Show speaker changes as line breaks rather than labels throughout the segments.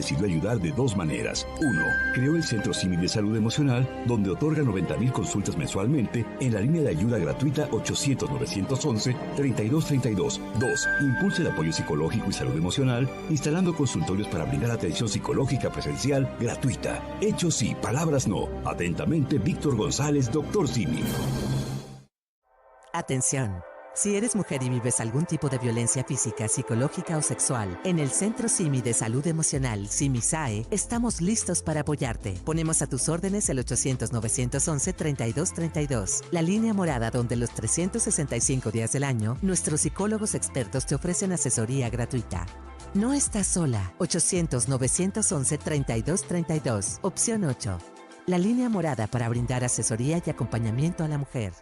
decidió ayudar de dos maneras. Uno, creó el Centro Símil de Salud Emocional, donde otorga 90,000 consultas mensualmente en la línea de ayuda gratuita 800-911-3232. Dos, impulsa el apoyo psicológico y salud emocional, instalando consultorios para brindar atención psicológica presencial gratuita. Hechos sí, palabras no. Atentamente, Víctor González, Doctor Símil.
Atención. Si eres mujer y vives algún tipo de violencia física, psicológica o sexual, en el Centro Simi de Salud Emocional, Simisae, estamos listos para apoyarte. Ponemos a tus órdenes el 800-911-3232, la línea morada donde los 365 días del año, nuestros psicólogos expertos te ofrecen asesoría gratuita. No estás sola. 800-911-3232, opción 8. La línea morada para brindar asesoría y acompañamiento a la mujer.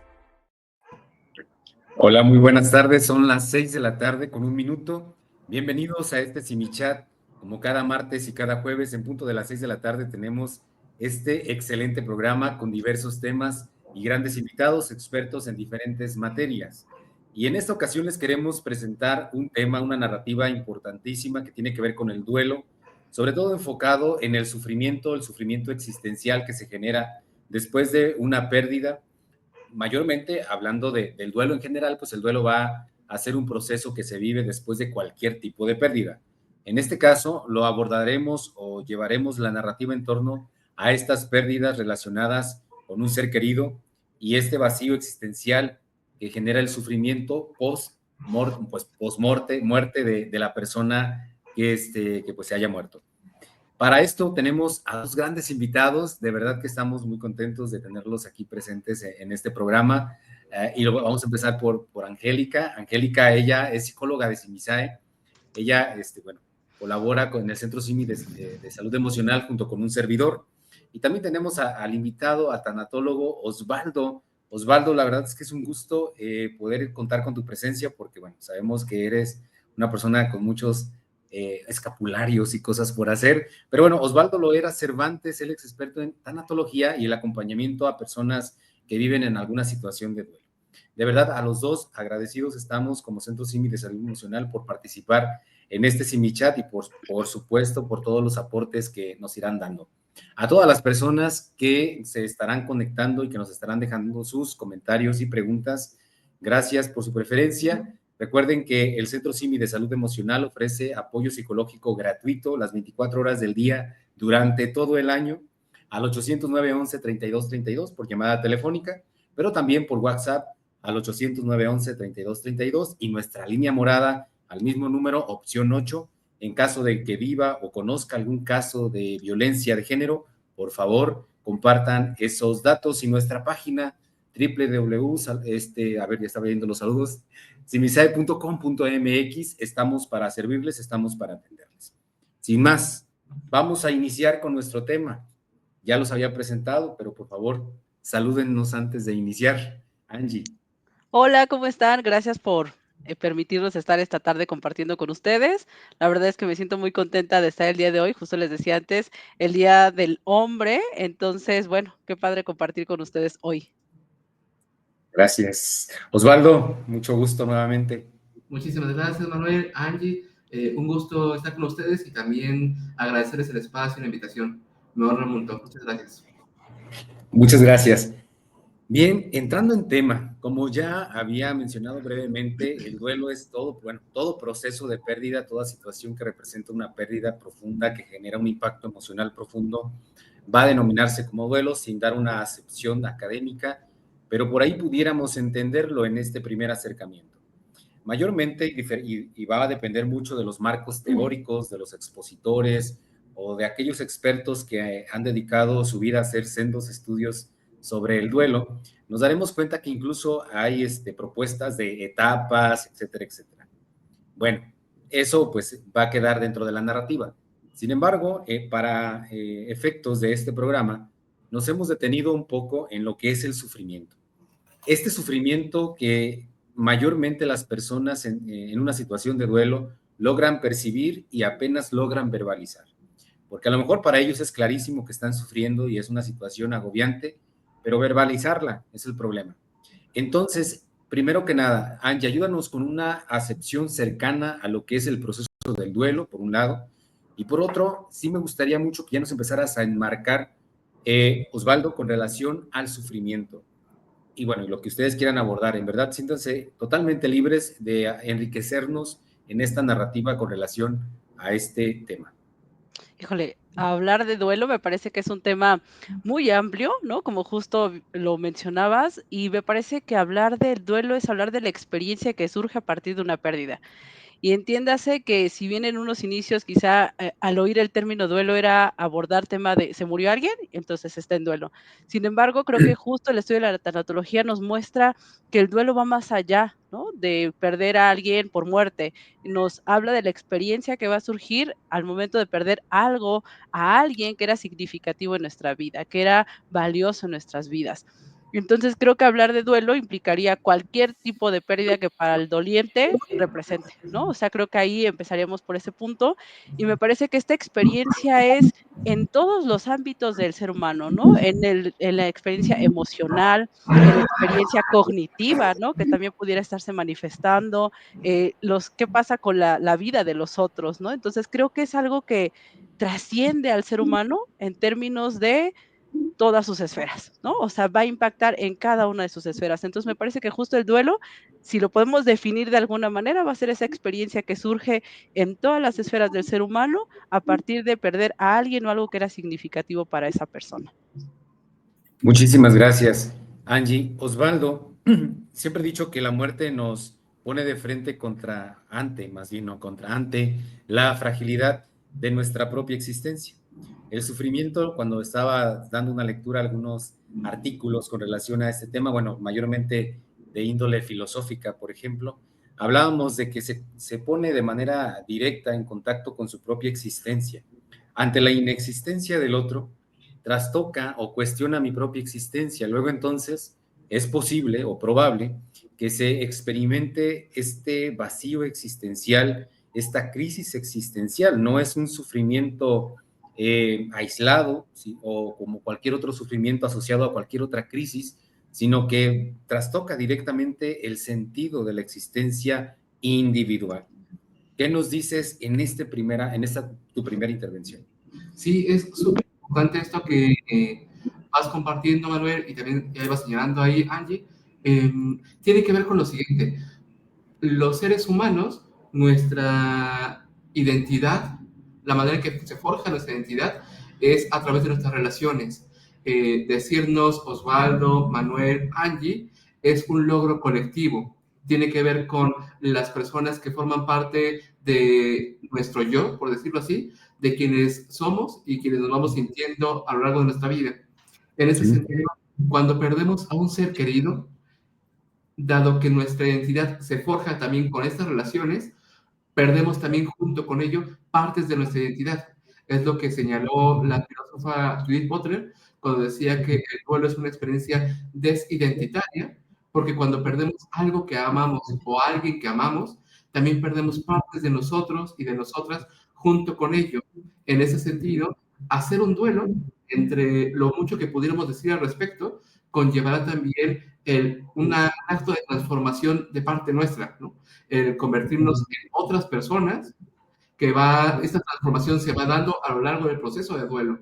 Hola, muy buenas tardes. Son las 6 de la tarde con 1 minuto. Bienvenidos a este Simichat. Como cada martes y cada jueves, en punto de las 6 de la tarde, tenemos este excelente programa con diversos temas y grandes invitados, expertos en diferentes materias. Y en esta ocasión les queremos presentar un tema, una narrativa importantísima que tiene que ver con el duelo, sobre todo enfocado en el sufrimiento existencial que se genera después de una pérdida. Mayormente hablando del duelo en general, pues el duelo va a ser un proceso que se vive después de cualquier tipo de pérdida. En este caso, lo abordaremos o llevaremos la narrativa en torno a estas pérdidas relacionadas con un ser querido y este vacío existencial que genera el sufrimiento muerte de la persona que pues se haya muerto. Para esto tenemos a dos grandes invitados, de verdad que estamos muy contentos de tenerlos aquí presentes en este programa y vamos a empezar por Angélica. Angélica, ella es psicóloga de Simisae, ella colabora con el Centro Simi de Salud Emocional junto con un servidor y también tenemos al invitado, a tanatólogo Osvaldo. Osvaldo, la verdad es que es un gusto poder contar con tu presencia porque sabemos que eres una persona con muchos escapularios y cosas por hacer, pero Osvaldo Loera Cervantes, él es experto en tanatología y el acompañamiento a personas que viven en alguna situación de duelo. De verdad, a los dos agradecidos estamos como Centro Simi de Salud Emocional por participar en este Simichat y por supuesto por todos los aportes que nos irán dando. A todas las personas que se estarán conectando y que nos estarán dejando sus comentarios y preguntas, gracias por su preferencia. Recuerden que el Centro Simi de Salud Emocional ofrece apoyo psicológico gratuito las 24 horas del día durante todo el año al 800-911-3232 por llamada telefónica, pero también por WhatsApp al 800-911-3232 y nuestra línea morada al mismo número, opción 8. En caso de que viva o conozca algún caso de violencia de género, por favor, compartan esos datos y nuestra página www, ya estaba viendo los saludos, simisae.com.mx, estamos para servirles, estamos para atenderles. Sin más, vamos a iniciar con nuestro tema. Ya los había presentado, pero por favor, salúdennos antes de iniciar. Angie.
Hola, ¿cómo están? Gracias por permitirnos estar esta tarde compartiendo con ustedes. La verdad es que me siento muy contenta de estar el día de hoy, justo les decía antes, el Día del Hombre. Entonces, qué padre compartir con ustedes hoy.
Gracias. Osvaldo, mucho gusto nuevamente.
Muchísimas gracias, Manuel, Angie. Un gusto estar con ustedes y también agradecerles el espacio y la invitación. Me honra un montón. Muchas gracias.
Muchas gracias. Bien, entrando en tema, como ya había mencionado brevemente, el duelo es todo proceso de pérdida, toda situación que representa una pérdida profunda, que genera un impacto emocional profundo, va a denominarse como duelo sin dar una acepción académica, pero por ahí pudiéramos entenderlo en este primer acercamiento. Mayormente, y va a depender mucho de los marcos teóricos, de los expositores o de aquellos expertos que han dedicado su vida a hacer sendos estudios sobre el duelo, nos daremos cuenta que incluso hay propuestas de etapas, etcétera, etcétera. Bueno, eso pues va a quedar dentro de la narrativa. Sin embargo, para efectos de este programa, nos hemos detenido un poco en lo que es el sufrimiento. Este sufrimiento que mayormente las personas en una situación de duelo logran percibir y apenas logran verbalizar. Porque a lo mejor para ellos es clarísimo que están sufriendo y es una situación agobiante, pero verbalizarla es el problema. Entonces, primero que nada, Angie, ayúdanos con una acepción cercana a lo que es el proceso del duelo, por un lado, Y por otro, sí me gustaría mucho que ya nos empezaras a enmarcar, Osvaldo, con relación al sufrimiento. Y bueno, lo que ustedes quieran abordar, en verdad, siéntanse totalmente libres de enriquecernos en esta narrativa con relación a este tema.
Híjole, hablar de duelo me parece que es un tema muy amplio, ¿no? Como justo lo mencionabas, y me parece que hablar del duelo es hablar de la experiencia que surge a partir de una pérdida. Y entiéndase que si bien en unos inicios quizá, al oír el término duelo era abordar tema de se murió alguien, entonces está en duelo. Sin embargo, creo que justo el estudio de la tanatología nos muestra que el duelo va más allá, ¿no? De perder a alguien por muerte. Nos habla de la experiencia que va a surgir al momento de perder algo, a alguien que era significativo en nuestra vida, que era valioso en nuestras vidas. Entonces, creo que hablar de duelo implicaría cualquier tipo de pérdida que para el doliente represente, ¿no? O sea, creo que ahí empezaríamos por ese punto, y me parece que esta experiencia es en todos los ámbitos del ser humano, ¿no? En la experiencia emocional, en la experiencia cognitiva, ¿no? Que también pudiera estarse manifestando, qué pasa con la vida de los otros, ¿no? Entonces, creo que es algo que trasciende al ser humano en términos de todas sus esferas, ¿no? O sea, va a impactar en cada una de sus esferas. Entonces, me parece que justo el duelo, si lo podemos definir de alguna manera, va a ser esa experiencia que surge en todas las esferas del ser humano a partir de perder a alguien o algo que era significativo para esa persona.
Muchísimas gracias, Angie. Osvaldo, siempre he dicho que la muerte nos pone de frente más bien, no contra ante la fragilidad de nuestra propia existencia. El sufrimiento, cuando estaba dando una lectura a algunos artículos con relación a este tema, bueno, mayormente de índole filosófica, por ejemplo, hablábamos de que se pone de manera directa en contacto con su propia existencia. Ante la inexistencia del otro, trastoca o cuestiona mi propia existencia. Luego entonces es posible o probable que se experimente este vacío existencial, esta crisis existencial. No es un sufrimiento aislado, ¿sí? O como cualquier otro sufrimiento asociado a cualquier otra crisis, sino que trastoca directamente el sentido de la existencia individual. ¿Qué nos dices en esta tu primera intervención?
Sí, es súper importante esto que vas compartiendo, Manuel, y también ya ibas señalando ahí, Angie. Tiene que ver con lo siguiente. Los seres humanos, nuestra identidad, la manera en que se forja nuestra identidad es a través de nuestras relaciones. Decirnos Osvaldo, Manuel, Angie es un logro colectivo. Tiene que ver con las personas que forman parte de nuestro yo, por decirlo así, de quienes somos y quienes nos vamos sintiendo a lo largo de nuestra vida. En ese
Sí.
sentido, cuando perdemos a un ser querido, dado que nuestra identidad se forja también con estas relaciones, perdemos también junto con ello partes de nuestra identidad. Es lo que señaló la filósofa Judith Butler cuando decía que el duelo es una experiencia desidentitaria, porque cuando perdemos algo que amamos o alguien que amamos, también perdemos partes de nosotros y de nosotras junto con ello. En ese sentido, hacer un duelo entre lo mucho que pudiéramos decir al respecto conllevará también un acto de transformación de parte nuestra, ¿no? El convertirnos en otras personas, esta transformación se va dando a lo largo del proceso de duelo.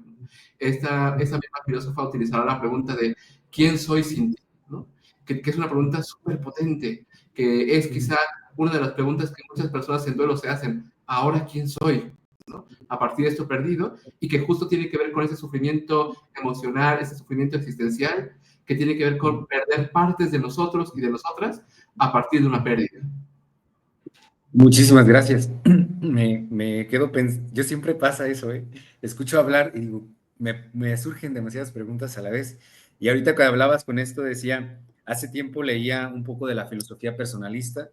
Esa misma filósofa utilizará la pregunta de ¿quién soy sin ti? ¿No? Que es una pregunta súper potente, que es quizá una de las preguntas que muchas personas en duelo se hacen. ¿Ahora quién soy? ¿No? A partir de esto perdido, y que justo tiene que ver con ese sufrimiento emocional, ese sufrimiento existencial, que tiene que ver con perder partes de nosotros y de nosotras a partir de una pérdida.
Muchísimas gracias. Me quedo pensando, yo siempre pasa eso, ¿eh? Escucho hablar y digo, me surgen demasiadas preguntas a la vez. Y ahorita que hablabas con esto decía, hace tiempo leía un poco de la filosofía personalista,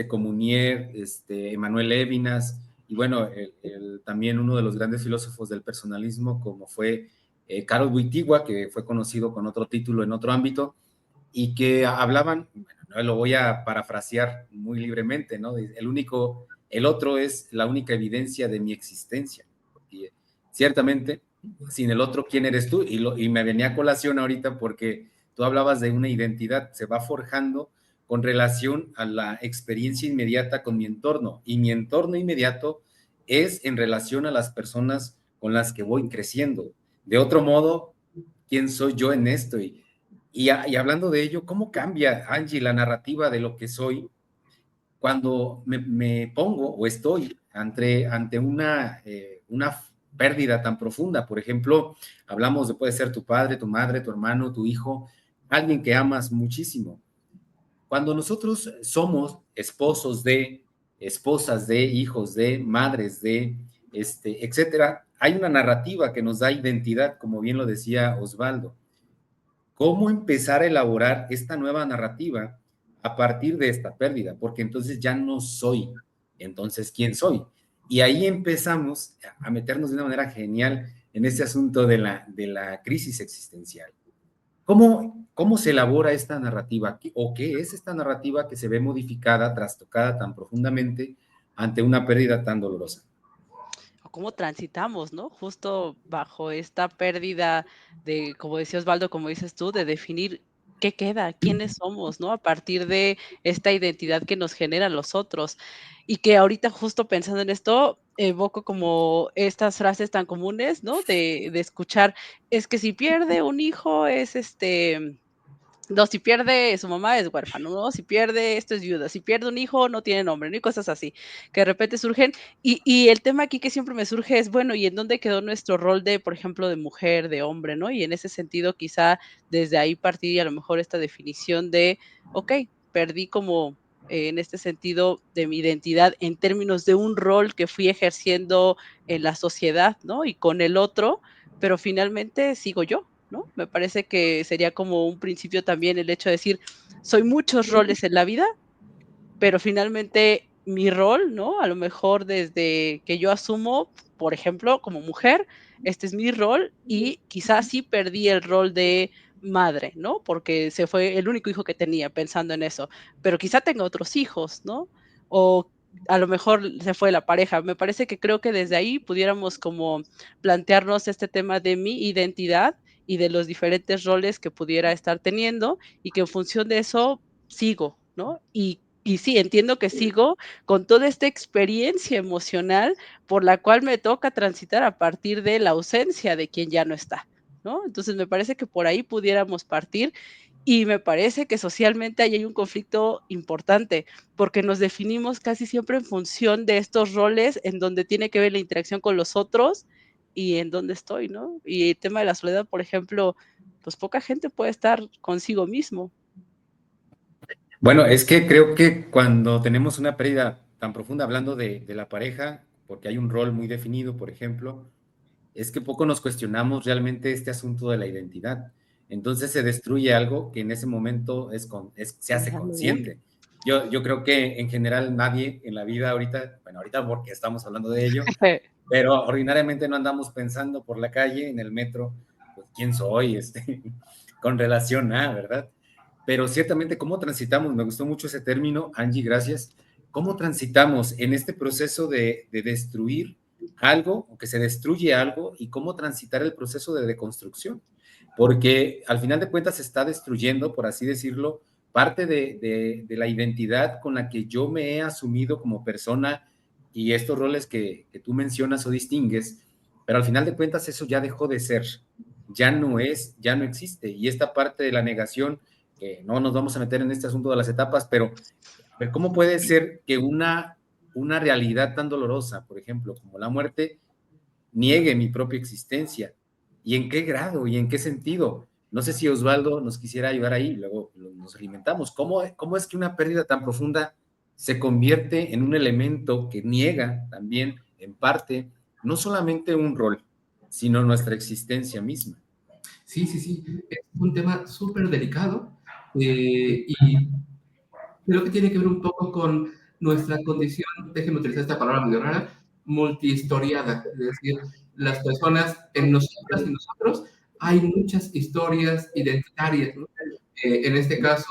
Comunier, Emmanuel Levinas, y bueno, también uno de los grandes filósofos del personalismo, como fue Karol Wojtyła, que fue conocido con otro título en otro ámbito, y que hablaban, bueno, no lo voy a parafrasear muy libremente, ¿no? El otro es la única evidencia de mi existencia. Y ciertamente, sin el otro, ¿quién eres tú? Y me venía a colación ahorita porque tú hablabas de una identidad, se va forjando con relación a la experiencia inmediata con mi entorno, y mi entorno inmediato es en relación a las personas con las que voy creciendo. De otro modo, ¿quién soy yo en esto? Y hablando de ello, ¿cómo cambia, Angie, la narrativa de lo que soy cuando me pongo o estoy ante una pérdida tan profunda? Por ejemplo, hablamos de puede ser tu padre, tu madre, tu hermano, tu hijo, alguien que amas muchísimo. Cuando nosotros somos esposos de, esposas de, hijos de, madres de, etcétera, hay una narrativa que nos da identidad, como bien lo decía Osvaldo. ¿Cómo empezar a elaborar esta nueva narrativa a partir de esta pérdida? Porque entonces ya no soy, entonces ¿quién soy? Y ahí empezamos a meternos de una manera genial en este asunto de la crisis existencial. ¿Cómo se elabora esta narrativa? ¿O qué es esta narrativa que se ve modificada, trastocada tan profundamente ante una pérdida tan dolorosa?
O cómo transitamos, ¿no? Justo bajo esta pérdida de, como decía Osvaldo, como dices tú, de definir qué queda, quiénes somos, ¿no? A partir de esta identidad que nos generan los otros. Y que ahorita justo pensando en esto, evoco como estas frases tan comunes, ¿no? De escuchar, es que si pierde un hijo es no, si pierde su mamá es huérfano, ¿no? Si pierde esto es viuda, si pierde un hijo no tiene nombre, ¿no? Y cosas así, que de repente surgen. Y el tema aquí que siempre me surge es, bueno, ¿y en dónde quedó nuestro rol de, por ejemplo, de mujer, de hombre, ¿no? Y en ese sentido, quizá desde ahí partiría a lo mejor esta definición de, okey, perdí como, en este sentido de mi identidad en términos de un rol que fui ejerciendo en la sociedad, ¿no? Y con el otro, pero finalmente sigo yo, ¿no? Me parece que sería como un principio también el hecho de decir, soy muchos roles en la vida, pero finalmente mi rol, ¿no? A lo mejor desde que yo asumo, por ejemplo, como mujer, este es mi rol y quizás sí perdí el rol de madre, ¿no? Porque se fue el único hijo que tenía pensando en eso, pero quizá tenga otros hijos, ¿no? O a lo mejor se fue la pareja. Me parece que creo que desde ahí pudiéramos como plantearnos este tema de mi identidad y de los diferentes roles que pudiera estar teniendo y que en función de eso sigo, ¿no? Y sí, entiendo que sigo con toda esta experiencia emocional por la cual me toca transitar a partir de la ausencia de quien ya no está, ¿no? Entonces, me parece que por ahí pudiéramos partir, y me parece que socialmente ahí hay un conflicto importante, porque nos definimos casi siempre en función de estos roles en donde tiene que ver la interacción con los otros y en dónde estoy, ¿no? Y el tema de la soledad, por ejemplo, pues poca gente puede estar consigo mismo.
Bueno, es que creo que cuando tenemos una pérdida tan profunda, hablando de la pareja, porque hay un rol muy definido, por ejemplo, es que poco nos cuestionamos realmente este asunto de la identidad. Entonces se destruye algo que en ese momento se hace consciente. Yo creo que en general nadie en la vida ahorita, bueno, ahorita porque estamos hablando de ello, pero ordinariamente no andamos pensando por la calle, en el metro, pues quién soy, con relación a, ¿verdad? Pero ciertamente cómo transitamos, me gustó mucho ese término, Angie, gracias. ¿Cómo transitamos en este proceso de destruir algo, o que se destruye algo, y cómo transitar el proceso de deconstrucción? Porque al final de cuentas se está destruyendo, por así decirlo, parte de la identidad con la que yo me he asumido como persona y estos roles que tú mencionas o distingues, pero al final de cuentas eso ya dejó de ser, ya no es, ya no existe. Y esta parte de la negación, que no nos vamos a meter en este asunto de las etapas, pero a ver, ¿cómo puede ser que una realidad tan dolorosa, por ejemplo, como la muerte, niegue mi propia existencia? ¿Y en qué grado y en qué sentido? No sé si Osvaldo nos quisiera ayudar ahí, luego nos alimentamos. ¿Cómo es que una pérdida tan profunda se convierte en un elemento que niega también, en parte, no solamente un rol, sino nuestra existencia misma?
Sí, sí, sí. Es un tema súper delicado y creo que tiene que ver un poco con nuestra condición, déjenme utilizar esta palabra medio rara, multihistoriada. Es decir, las personas, en nosotras y nosotros, hay muchas historias identitarias, ¿no? En este caso,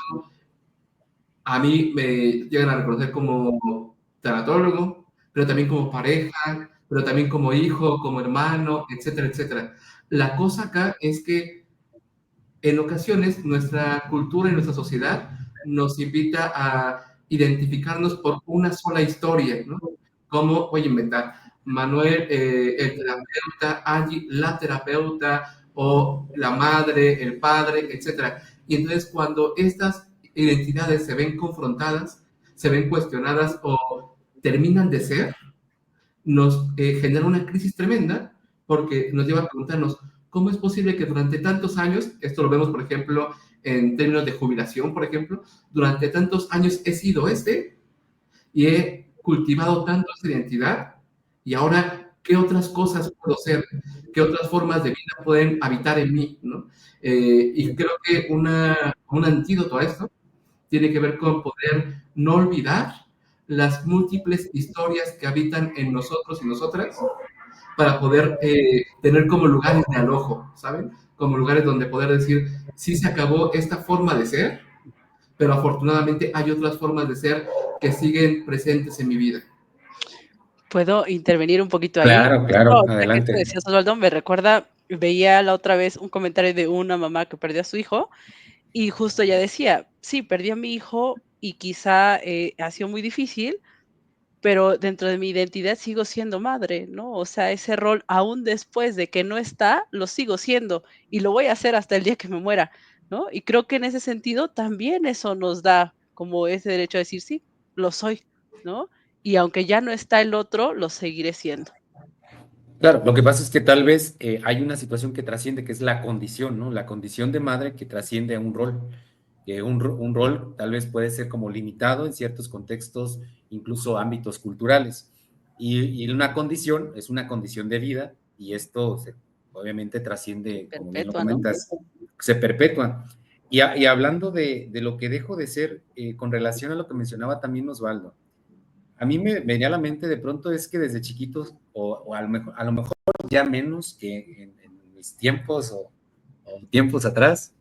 a mí me llegan a reconocer como tanatólogo, pero también como pareja, pero también como hijo, como hermano, etcétera, etcétera. La cosa acá es que en ocasiones nuestra cultura y nuestra sociedad nos invita a identificarnos por una sola historia, ¿no? Como voy a inventar, Manuel, el terapeuta, Angie, la terapeuta, o la madre, el padre, etc. Y entonces cuando estas identidades se ven confrontadas, se ven cuestionadas o terminan de ser, nos genera una crisis tremenda porque nos lleva a preguntarnos, ¿cómo es posible que durante tantos años, esto lo vemos por ejemplo en términos de jubilación, por ejemplo, durante tantos años he sido y he cultivado tanto esa identidad y ahora, ¿qué otras cosas puedo ser? ¿Qué otras formas de vida pueden habitar en mí? ¿No? Y creo que un antídoto a esto tiene que ver con poder no olvidar las múltiples historias que habitan en nosotros y nosotras para poder tener como lugares de alojo, ¿saben? Como lugares donde poder decir, sí se acabó esta forma de ser, pero afortunadamente hay otras formas de ser que siguen presentes en mi vida.
¿Puedo intervenir un poquito ahí?
Claro,
Justo
claro,
ahorita que esto
adelante.
decías, Osvaldo, me recuerda, veía la otra vez un comentario de una mamá que perdió a su hijo y justo ella decía, sí, perdí a mi hijo y quizá ha sido muy difícil, pero dentro de mi identidad sigo siendo madre, ¿no? O sea, ese rol, aún después de que no está, lo sigo siendo y lo voy a hacer hasta el día que me muera, ¿no? Y creo que en ese sentido también eso nos da como ese derecho a decir, sí, lo soy, ¿no? Y aunque ya no está el otro, lo seguiré siendo.
Claro, lo que pasa es que tal vez hay una situación que trasciende, que es la condición, ¿no? La condición de madre que trasciende a un rol. Que un rol tal vez puede ser como limitado en ciertos contextos, incluso ámbitos culturales. Y una condición es una condición de vida y esto obviamente trasciende, como bien lo
Perpetua, ¿no?
comentas, se perpetúa. Y hablando de lo que dejo de ser, con relación a lo que mencionaba también Osvaldo, a mí me venía a la mente de pronto es que desde chiquitos, o a lo mejor ya menos que en mis tiempos o tiempos atrás,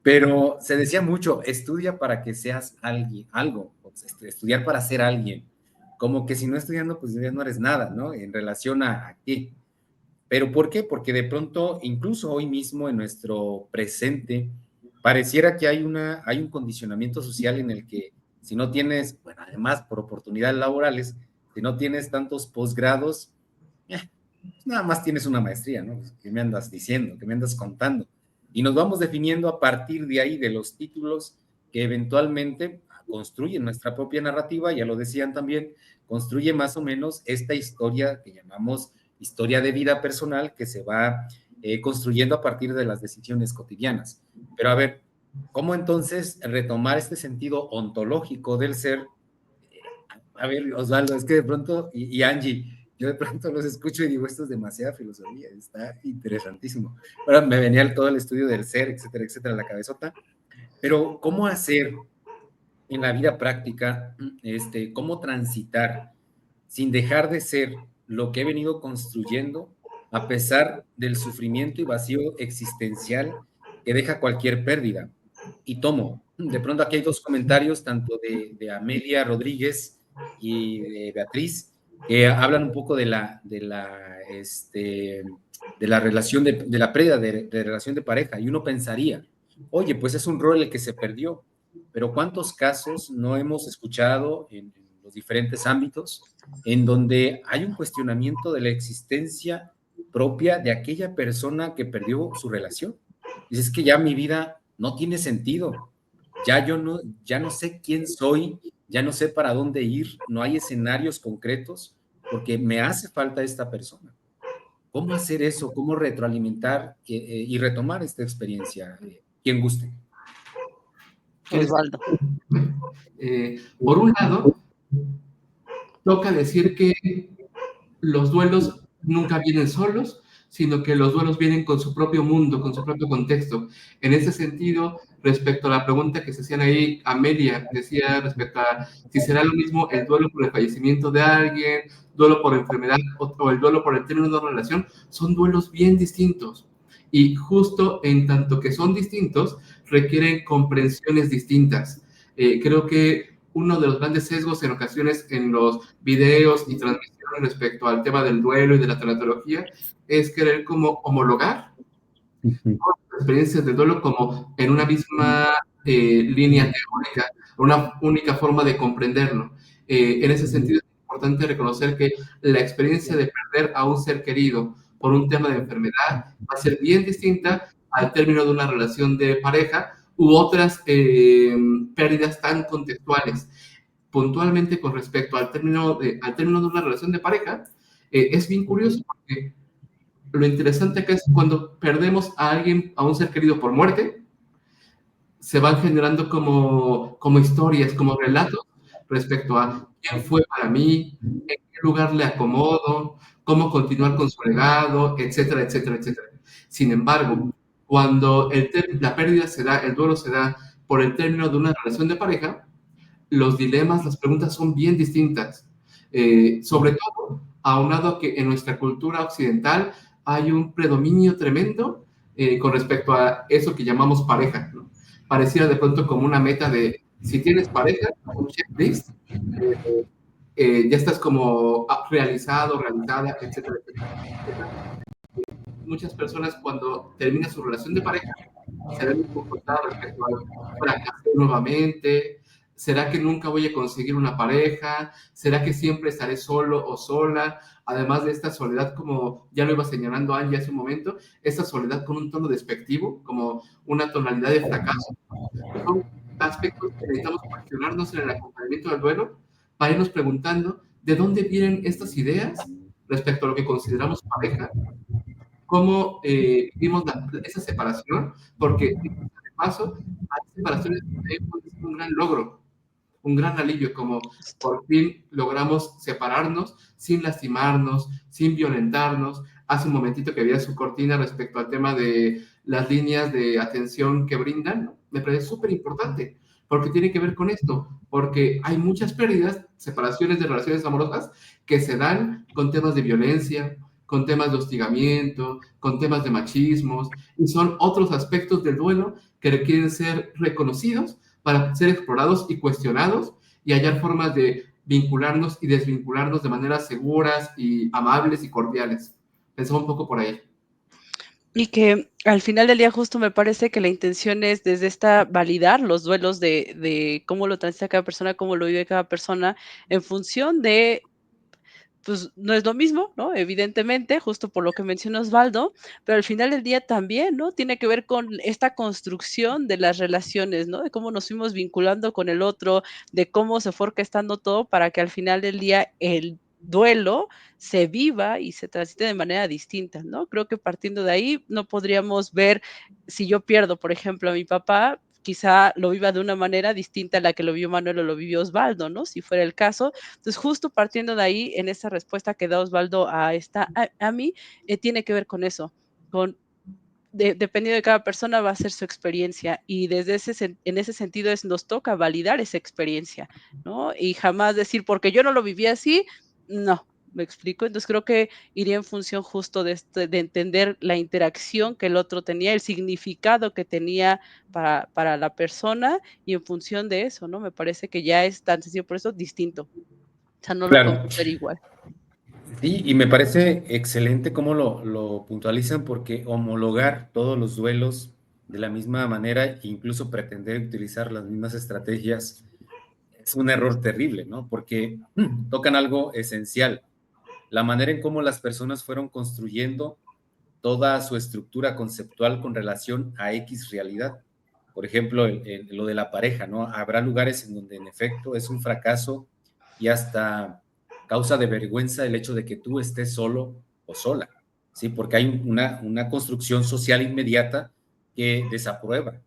pero se decía mucho, estudia para que seas alguien, algo, estudiar para ser alguien, como que si no estudiando, pues ya no eres nada, ¿no? En relación a qué. ¿Pero por qué? Porque de pronto, incluso hoy mismo en nuestro presente, pareciera que hay un condicionamiento social en el que si no tienes, bueno, además por oportunidades laborales, si no tienes tantos posgrados, eh, nada más tienes una maestría, ¿no? ¿Qué me andas diciendo? ¿Qué me andas contando? Y nos vamos definiendo a partir de ahí, de los títulos que eventualmente construyen nuestra propia narrativa, ya lo decían también, construye más o menos esta historia que llamamos historia de vida personal que se va construyendo a partir de las decisiones cotidianas. Pero a ver, ¿cómo entonces retomar este sentido ontológico del ser? A ver, Osvaldo, es que de pronto, y Angie, yo de pronto los escucho y digo, esto es demasiada filosofía, está interesantísimo. Ahora me venía todo el estudio del ser, etcétera, la cabezota, pero ¿cómo hacer en la vida práctica, cómo transitar sin dejar de ser lo que he venido construyendo a pesar del sufrimiento y vacío existencial que deja cualquier pérdida? Y tomo, de pronto aquí hay dos comentarios, tanto de Amelia Rodríguez y de Beatriz, que hablan un poco de la relación, de la pérdida de relación de pareja, y uno pensaría, oye, pues es un rol el que se perdió, pero ¿cuántos casos no hemos escuchado en los diferentes ámbitos en donde hay un cuestionamiento de la existencia propia de aquella persona que perdió su relación? Dices que ya mi vida no tiene sentido, ya no sé quién soy, ya no sé para dónde ir, no hay escenarios concretos porque me hace falta esta persona. ¿Cómo hacer eso? ¿Cómo retroalimentar y retomar esta experiencia? Quien guste.
Osvaldo.
Por un lado, toca decir que los duelos nunca vienen solos, sino que los duelos vienen con su propio mundo, con su propio contexto. En ese sentido, respecto a la pregunta que se hacían ahí, Amelia decía respecto a si será lo mismo el duelo por el fallecimiento de alguien, duelo por enfermedad o el duelo por el término de una relación, son duelos bien distintos. Y justo en tanto que son distintos, requieren comprensiones distintas. Creo que uno de los grandes sesgos en ocasiones en los videos y transmisiones respecto al tema del duelo y de la tanatología es querer como homologar las experiencias del duelo como en una misma línea teórica, una única forma de comprenderlo. En ese sentido es importante reconocer que la experiencia de perder a un ser querido por un tema de enfermedad va a ser bien distinta al término de una relación de pareja u otras pérdidas tan contextuales. Puntualmente con respecto al término de una relación de pareja, es bien curioso porque lo interesante acá es cuando perdemos a alguien, a un ser querido por muerte, se van generando como historias, como relatos respecto a quién fue para mí, en qué lugar le acomodo, cómo continuar con su legado, etcétera, etcétera, etcétera. Sin embargo, cuando la pérdida se da, el duelo se da por el término de una relación de pareja, los dilemas, las preguntas son bien distintas. Sobre todo, aunado a que en nuestra cultura occidental hay un predominio tremendo con respecto a eso que llamamos pareja, ¿no? Pareciera de pronto como una meta de, si tienes pareja, un checklist, ya estás como realizado, realizada, etcétera, etcétera. Muchas personas cuando termina su relación de pareja se ven un poco respecto al fracasé nuevamente. ¿Será que nunca voy a conseguir una pareja? ¿Será que siempre estaré solo o sola? Además de esta soledad, como ya lo iba señalando Angie hace un momento, esta soledad con un tono despectivo, como una tonalidad de fracaso. Son aspectos que necesitamos cuestionarnos en el acompañamiento del duelo para irnos preguntando de dónde vienen estas ideas respecto a lo que consideramos pareja, cómo vimos esa separación, porque de paso hay separaciones que pueden ser un gran logro, un gran alivio, como por fin logramos separarnos sin lastimarnos, sin violentarnos. Hace un momentito que había su cortina respecto al tema de las líneas de atención que brindan, ¿no? Me parece súper importante, porque tiene que ver con esto, porque hay muchas pérdidas, separaciones de relaciones amorosas que se dan con temas de violencia, con temas de hostigamiento, con temas de machismos, y son otros aspectos del duelo que requieren ser reconocidos para ser explorados y cuestionados y hallar formas de vincularnos y desvincularnos de maneras seguras y amables y cordiales. Pensaba un poco por ahí.
Y que al final del día justo me parece que la intención es desde esta validar los duelos de cómo lo transita cada persona, cómo lo vive cada persona, en función de pues no es lo mismo, ¿no? Evidentemente, justo por lo que menciona Osvaldo, pero al final del día también, ¿no? Tiene que ver con esta construcción de las relaciones, ¿no? De cómo nos fuimos vinculando con el otro, de cómo se fue orquestando todo para que al final del día el duelo se viva y se transite de manera distinta, ¿no? Creo que partiendo de ahí no podríamos ver si yo pierdo, por ejemplo, a mi papá, quizá lo viva de una manera distinta a la que lo vio Manuel o lo vivió Osvaldo, ¿no? Si fuera el caso, entonces, justo partiendo de ahí, en esa respuesta que da Osvaldo a mí, tiene que ver con eso, con dependiendo de cada persona va a ser su experiencia y desde en ese sentido nos toca validar esa experiencia, ¿no? Y jamás decir, porque yo no lo viví así, no, ¿me explico? Entonces creo que iría en función justo de entender la interacción que el otro tenía, el significado que tenía para la persona y en función de eso, ¿no? Me parece que ya es tan sencillo, por eso distinto. O sea, no lo
Claro.
podemos ver igual.
Sí, y me parece excelente cómo lo puntualizan, porque homologar todos los duelos de la misma manera e incluso pretender utilizar las mismas estrategias es un error terrible, ¿no? Porque tocan algo esencial, la manera en cómo las personas fueron construyendo toda su estructura conceptual con relación a X realidad. Por ejemplo, lo de la pareja, ¿no? Habrá lugares en donde en efecto es un fracaso y hasta causa de vergüenza el hecho de que tú estés solo o sola, ¿sí? Porque hay una construcción social inmediata que desaprueba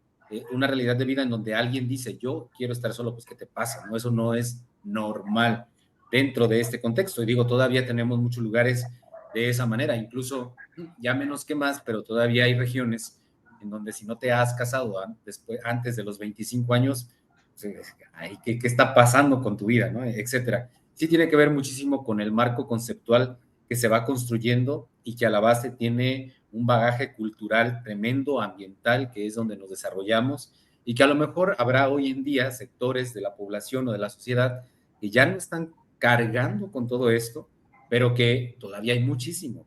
una realidad de vida en donde alguien dice, yo quiero estar solo, pues ¿qué te pasa? ¿No? Eso no es normal dentro de este contexto. Y digo, todavía tenemos muchos lugares de esa manera, incluso ya menos que más, pero todavía hay regiones en donde si no te has casado antes de los 25 años, ¿qué está pasando con tu vida? ¿No? Etcétera. Sí tiene que ver muchísimo con el marco conceptual que se va construyendo y que a la base tiene un bagaje cultural tremendo, ambiental, que es donde nos desarrollamos, y que a lo mejor habrá hoy en día sectores de la población o de la sociedad que ya no están cargando con todo esto, pero que todavía hay muchísimo.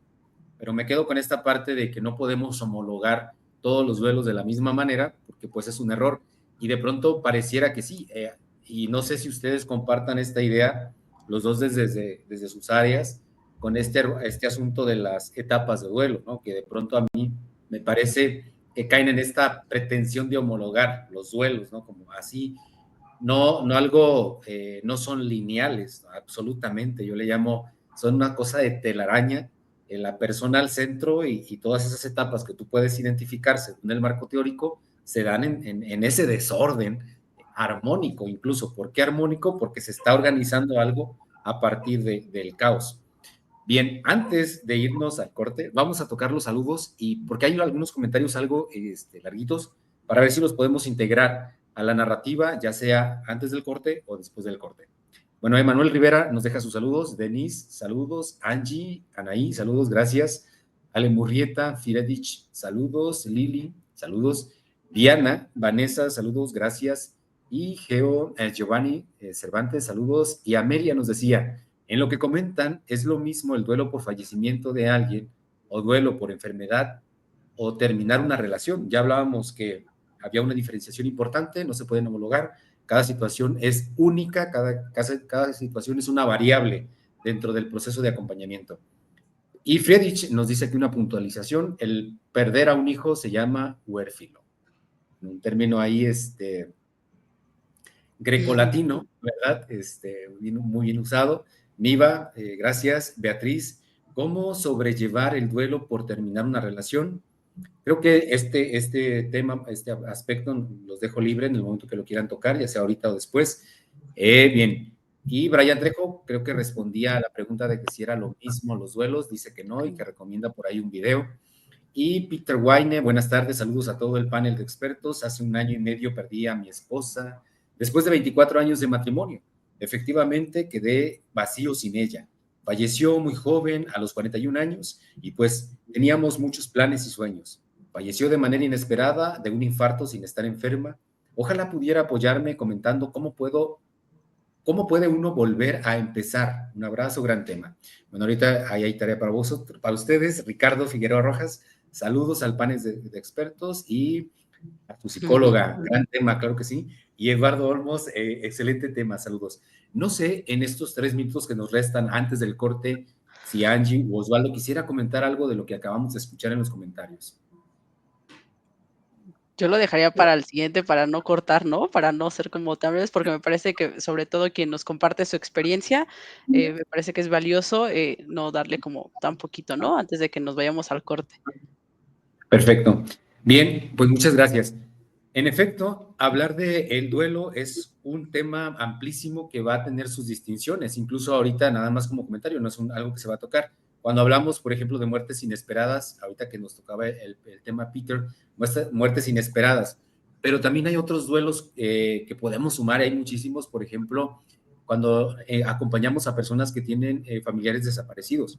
Pero me quedo con esta parte de que no podemos homologar todos los duelos de la misma manera, porque pues es un error. Y de pronto pareciera que sí, y no sé si ustedes compartan esta idea los dos desde sus áreas, con este asunto de las etapas de duelo, ¿no? Que de pronto a mí me parece que caen en esta pretensión de homologar los duelos, ¿no? Como así, no son lineales, ¿no? Absolutamente, yo le llamo, son una cosa de telaraña, la persona al centro y todas esas etapas que tú puedes identificar según el marco teórico, se dan en ese desorden armónico incluso. ¿Por qué armónico? Porque se está organizando algo a partir del caos. Bien, antes de irnos al corte, vamos a tocar los saludos y porque hay algunos comentarios algo larguitos, para ver si los podemos integrar a la narrativa, ya sea antes del corte o después del corte. Bueno, Emanuel Rivera nos deja sus saludos, Denise, saludos, Angie, Anaí, saludos, gracias, Ale Murrieta, Firedich, saludos, Lili, saludos, Diana, Vanessa, saludos, gracias, y Giovanni Cervantes, saludos, y Amelia nos decía, en lo que comentan, es lo mismo el duelo por fallecimiento de alguien o duelo por enfermedad o terminar una relación. Ya hablábamos que había una diferenciación importante, no se pueden homologar, cada situación es única, cada situación es una variable dentro del proceso de acompañamiento. Y Friedrich nos dice que una puntualización, el perder a un hijo se llama huérfilo. Un término ahí grecolatino, ¿verdad? Muy bien usado. Miva, gracias. Beatriz, ¿cómo sobrellevar el duelo por terminar una relación? Creo que este tema, este aspecto, los dejo libre en el momento que lo quieran tocar, ya sea ahorita o después. Bien. Y Brian Trejo, creo que respondía a la pregunta de que si era lo mismo los duelos, dice que no y que recomienda por ahí un video. Y Peter Wayne, buenas tardes, saludos a todo el panel de expertos. Hace 1 año y medio perdí a mi esposa después de 24 años de matrimonio. Efectivamente, quedé vacío sin ella. Falleció muy joven, a los 41 años, y pues teníamos muchos planes y sueños. Falleció de manera inesperada, de un infarto sin estar enferma. Ojalá pudiera apoyarme comentando cómo puede uno volver a empezar. Un abrazo, gran tema. Bueno, ahorita ahí hay tarea para ustedes. Ricardo Figueroa Rojas, saludos al panel de expertos y a tu psicóloga, gran tema, claro que sí. Y Eduardo Olmos, excelente tema, saludos. No sé, en estos 3 minutos que nos restan antes del corte, si Angie o Osvaldo quisiera comentar algo de lo que acabamos de escuchar en los comentarios.
Yo lo dejaría para el siguiente, para no cortar, ¿no? Para no ser como tal vez, porque me parece que sobre todo quien nos comparte su experiencia, me parece que es valioso no darle como tan poquito, ¿no? Antes de que nos vayamos al corte.
Perfecto. Bien, pues muchas gracias. En efecto, hablar del duelo es un tema amplísimo que va a tener sus distinciones, incluso ahorita nada más como comentario, no es algo que se va a tocar. Cuando hablamos, por ejemplo, de muertes inesperadas, ahorita que nos tocaba el tema Peter, muertes inesperadas, pero también hay otros duelos que podemos sumar, hay muchísimos, por ejemplo, cuando acompañamos a personas que tienen familiares desaparecidos.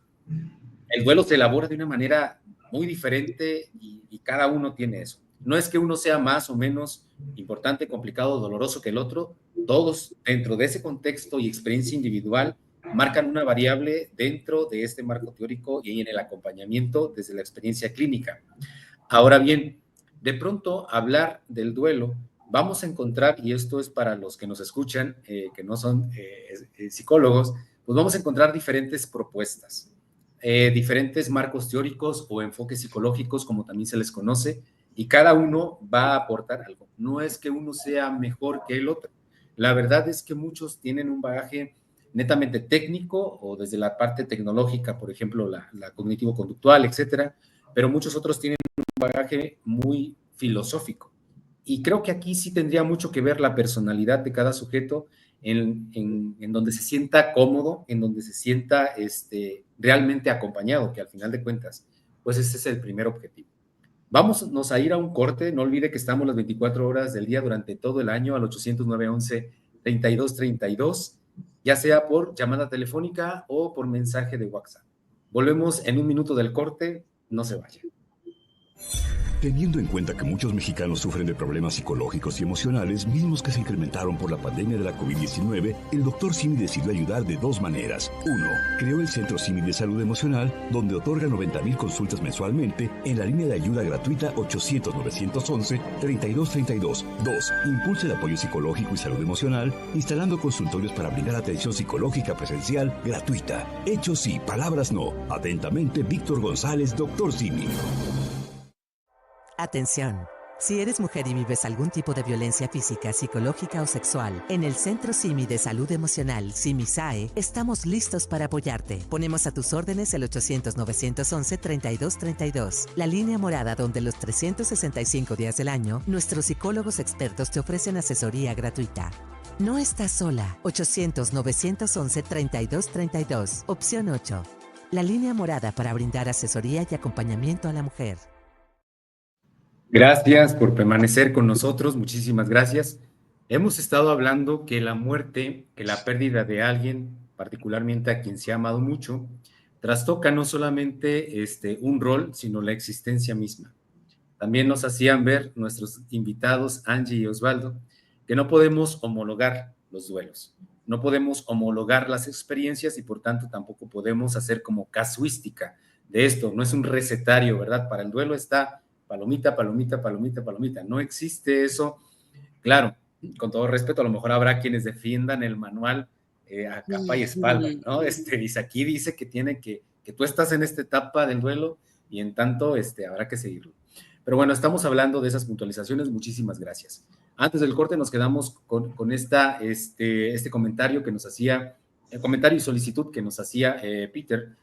El duelo se elabora de una manera muy diferente y cada uno tiene eso. No es que uno sea más o menos importante, complicado, doloroso que el otro, todos dentro de ese contexto y experiencia individual marcan una variable dentro de este marco teórico y en el acompañamiento desde la experiencia clínica. Ahora bien, de pronto hablar del duelo, vamos a encontrar, y esto es para los que nos escuchan, que no son psicólogos, pues vamos a encontrar diferentes propuestas, diferentes marcos teóricos o enfoques psicológicos, como también se les conoce, y cada uno va a aportar algo. No es que uno sea mejor que el otro. La verdad es que muchos tienen un bagaje netamente técnico o desde la parte tecnológica, por ejemplo, la cognitivo-conductual, etcétera, pero muchos otros tienen un bagaje muy filosófico. Y creo que aquí sí tendría mucho que ver la personalidad de cada sujeto en donde se sienta cómodo, en donde se sienta realmente acompañado, que al final de cuentas, pues ese es el primer objetivo. Vámonos a ir a un corte, no olvide que estamos las 24 horas del día durante todo el año al 809-11-3232, ya sea por llamada telefónica o por mensaje de WhatsApp. Volvemos en un minuto del corte, no se vayan.
Teniendo en cuenta que muchos mexicanos sufren de problemas psicológicos y emocionales, mismos que se incrementaron por la pandemia de la COVID-19, el Dr. Simi decidió ayudar de dos maneras. Uno, creó el Centro Simi de Salud Emocional, donde otorga 90,000 consultas mensualmente en la línea de ayuda gratuita 800-911-3232. Dos, impulsa el apoyo psicológico y salud emocional, instalando consultorios para brindar atención psicológica presencial gratuita. Hechos sí, palabras no. Atentamente, Víctor González, Dr. Simi.
Atención. Si eres mujer y vives algún tipo de violencia física, psicológica o sexual, en el Centro Simi de Salud Emocional, SIMI-SAE, estamos listos para apoyarte. Ponemos a tus órdenes el 800-911-3232, la línea morada donde los 365 días del año, nuestros psicólogos expertos te ofrecen asesoría gratuita. No estás sola. 800-911-3232, opción 8. La línea morada para brindar asesoría y acompañamiento a la mujer.
Gracias por permanecer con nosotros, muchísimas gracias. Hemos estado hablando que la muerte, que la pérdida de alguien, particularmente a quien se ha amado mucho, trastoca no solamente un rol, sino la existencia misma. También nos hacían ver nuestros invitados, Angie y Osvaldo, que no podemos homologar los duelos, no podemos homologar las experiencias y por tanto tampoco podemos hacer como casuística de esto, no es un recetario, ¿verdad? Para el duelo está palomita, palomita, palomita, palomita. No existe eso. Claro, con todo respeto, a lo mejor habrá quienes defiendan el manual a capa y espalda, ¿no? Dice, aquí dice que tú estás en esta etapa del duelo y en tanto habrá que seguirlo. Pero bueno, estamos hablando de esas puntualizaciones. Muchísimas gracias. Antes del corte nos quedamos con este comentario que nos hacía, el comentario y solicitud que nos hacía Peter,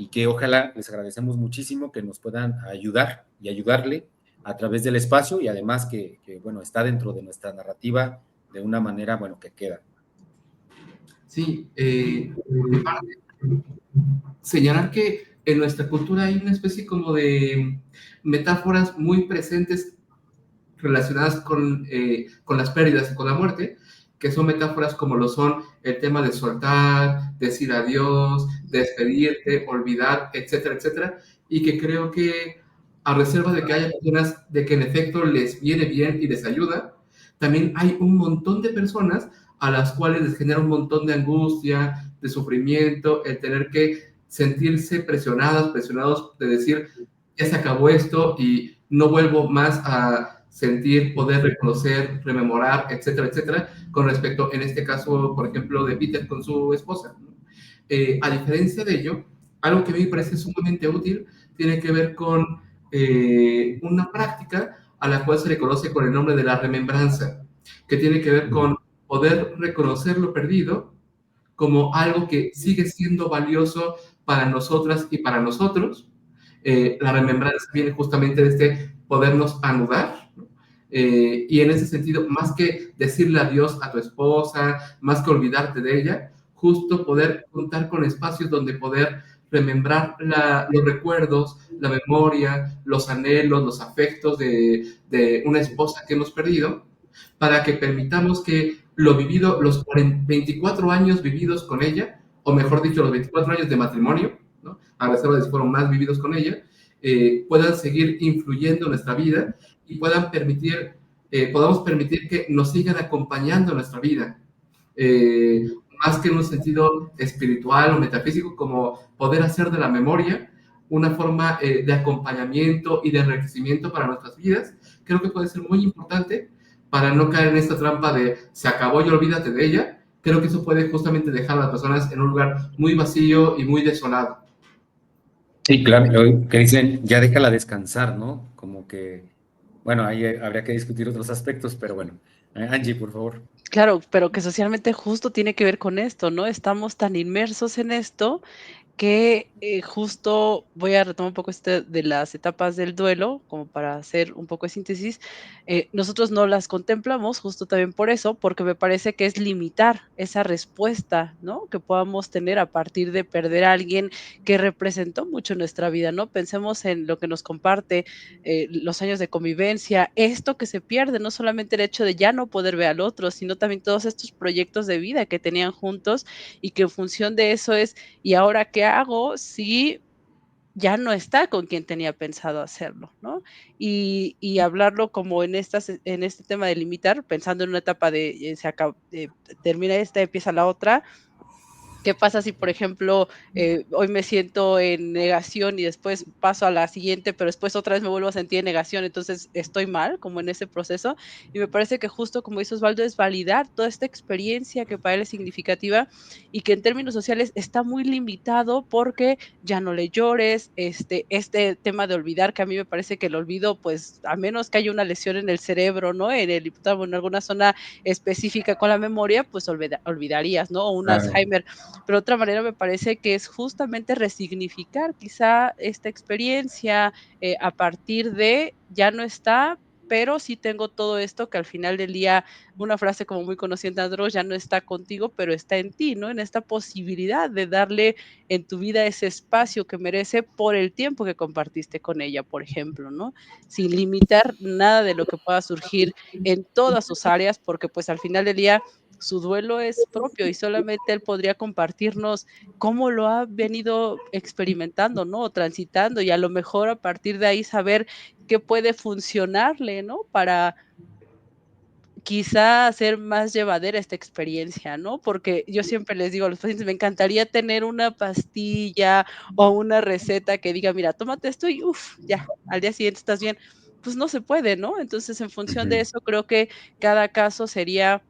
y que ojalá les agradecemos muchísimo que nos puedan ayudar y ayudarle a través del espacio y además que bueno, está dentro de nuestra narrativa de una manera, bueno, que queda.
Sí, por mi parte, señalar que en nuestra cultura hay una especie como de metáforas muy presentes relacionadas con las pérdidas y con la muerte, que son metáforas como lo son el tema de soltar, decir adiós, despedirte, olvidar, etcétera, etcétera, y que creo que a reserva de que haya personas de que en efecto les viene bien y les ayuda, también hay un montón de personas a las cuales les genera un montón de angustia, de sufrimiento, el tener que sentirse presionados de decir, ya se acabó esto y no vuelvo más a sentir, poder reconocer, rememorar, etcétera, etcétera, con respecto, en este caso, por ejemplo, de Peter con su esposa. A diferencia de ello, algo que a mí me parece sumamente útil tiene que ver con una práctica a la cual se le conoce con el nombre de la remembranza, que tiene que ver con poder reconocer lo perdido como algo que sigue siendo valioso para nosotras y para nosotros. La remembranza viene justamente de este podernos anudar, ¿no? Y en ese sentido, más que decirle adiós a tu esposa, más que olvidarte de ella, justo poder contar con espacios donde poder remembrar los recuerdos, la memoria, los anhelos, los afectos de una esposa que hemos perdido, para que permitamos que lo vivido, los 24 años vividos con ella, o mejor dicho, los 24 años de matrimonio, ¿no? A reserva de si fueron más vividos con ella, puedan seguir influyendo en nuestra vida y podamos permitir que nos sigan acompañando en nuestra vida, más que en un sentido espiritual o metafísico, como poder hacer de la memoria una forma de acompañamiento y de enriquecimiento para nuestras vidas. Creo que puede ser muy importante para no caer en esta trampa de se acabó y olvídate de ella. Creo que eso puede justamente dejar a las personas en un lugar muy vacío y muy desolado.
Sí, claro, que dicen, ya déjala descansar, ¿no? Como que, bueno, ahí habría que discutir otros aspectos, pero bueno. Angie, por favor.
Claro, pero que socialmente justo tiene que ver con esto, ¿no? Estamos tan inmersos en esto que justo voy a retomar un poco de las etapas del duelo, como para hacer un poco de síntesis. Nosotros no las contemplamos, justo también por eso, porque me parece que es limitar esa respuesta, ¿no? Que podamos tener a partir de perder a alguien que representó mucho en nuestra vida, ¿no? Pensemos en lo que nos comparte los años de convivencia, esto que se pierde, no solamente el hecho de ya no poder ver al otro, sino también todos estos proyectos de vida que tenían juntos y que en función de eso es, ¿y ahora qué hago si ya no está con quien tenía pensado hacerlo, ¿no? Y hablarlo como en este tema de limitar, pensando en una etapa de, termina esta, empieza la otra. ¿Qué pasa si, por ejemplo, hoy me siento en negación y después paso a la siguiente, pero después otra vez me vuelvo a sentir en negación? Entonces, estoy mal, como en ese proceso. Y me parece que justo como dice Osvaldo, es validar toda esta experiencia que para él es significativa y que en términos sociales está muy limitado porque ya no le llores, este tema de olvidar, que a mí me parece que el olvido, pues, a menos que haya una lesión en el cerebro, ¿no? En el hipotálamo, en alguna zona específica con la memoria, pues olvidarías, ¿no? O un
Claro.
Alzheimer, pero otra manera me parece que es justamente resignificar quizá esta experiencia, a partir de ya no está, pero sí tengo todo esto que al final del día, una frase como muy conocida en Andros, ya no está contigo, pero está en ti, ¿no? En esta posibilidad de darle en tu vida ese espacio que merece por el tiempo que compartiste con ella, por ejemplo, ¿no? Sin limitar nada de lo que pueda surgir en todas sus áreas, porque pues al final del día su duelo es propio y solamente él podría compartirnos cómo lo ha venido experimentando, ¿no? O transitando, y a lo mejor a partir de ahí saber qué puede funcionarle, ¿no? Para quizá hacer más llevadera esta experiencia, ¿no? Porque yo siempre les digo a los pacientes, me encantaría tener una pastilla o una receta que diga: "Mira, tómate esto y uf, ya, al día siguiente estás bien". Pues no se puede, ¿no? Entonces, en función de
Ujú.
eso, creo que cada caso sería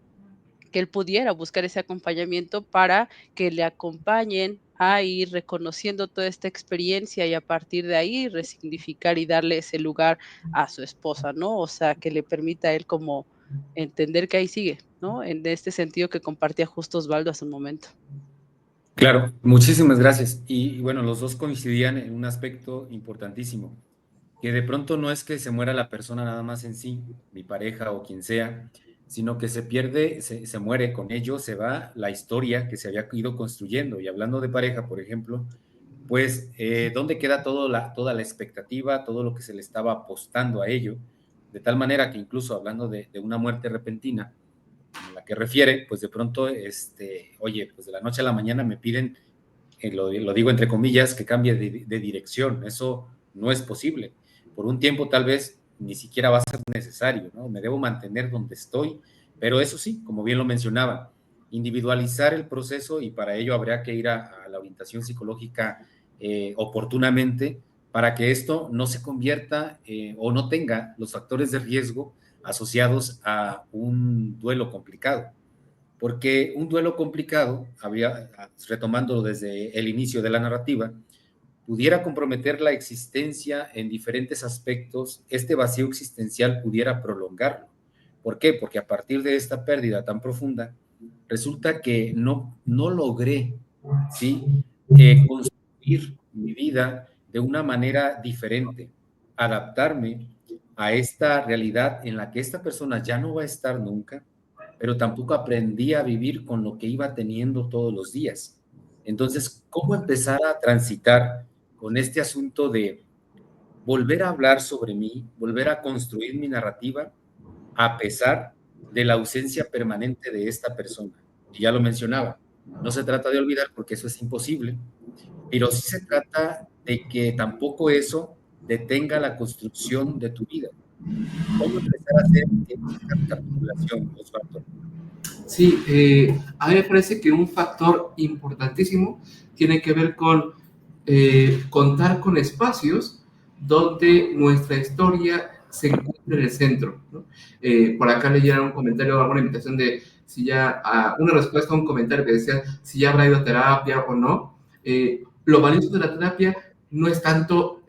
que él pudiera buscar ese acompañamiento para que le acompañen a ir reconociendo toda esta experiencia y a partir de ahí resignificar y darle ese lugar a su esposa, ¿no? O sea, que le permita a él como entender que ahí sigue, ¿no? En este sentido que compartía justo Osvaldo hace un momento.
Claro, muchísimas gracias. Y bueno, los dos coincidían en un aspecto importantísimo, que de pronto no es que se muera la persona nada más en sí, mi pareja o quien sea, sino que se pierde, se muere con ello, se va la historia que se había ido construyendo. Y hablando de pareja, por ejemplo, pues, ¿dónde queda toda la expectativa, todo lo que se le estaba apostando a ello? De tal manera que incluso hablando de una muerte repentina, como la que refiere, pues de pronto, oye, pues de la noche a la mañana me piden, lo digo entre comillas, que cambie de dirección. Eso no es posible. Por un tiempo tal vez ni siquiera va a ser necesario, ¿no? Me debo mantener donde estoy, pero eso sí, como bien lo mencionaba, individualizar el proceso y para ello habría que ir a la orientación psicológica oportunamente para que esto no se convierta o no tenga los factores de riesgo asociados a un duelo complicado. Porque un duelo complicado, retomando desde el inicio de la narrativa, pudiera comprometer la existencia en diferentes aspectos, este vacío existencial pudiera prolongarlo. ¿Por qué? Porque a partir de esta pérdida tan profunda, resulta que no logré, ¿sí? Construir mi vida de una manera diferente, adaptarme a esta realidad en la que esta persona ya no va a estar nunca, pero tampoco aprendí a vivir con lo que iba teniendo todos los días. Entonces, ¿cómo empezar a transitar con este asunto de volver a hablar sobre mí, volver a construir mi narrativa a pesar de la ausencia permanente de esta persona? Y ya lo mencionaba, no se trata de olvidar porque eso es imposible, pero sí se trata de que tampoco eso detenga la construcción de tu vida. ¿Cómo empezar a hacer esta recapitulación, Osvaldo?
Sí, a mí me parece que un factor importantísimo tiene que ver con contar con espacios donde nuestra historia se encuentre en el centro, ¿no? Por acá leyeron un comentario, alguna invitación de si ya, una respuesta a un comentario que decía si ya habrá ido a terapia o no. Lo valioso de la terapia no es tanto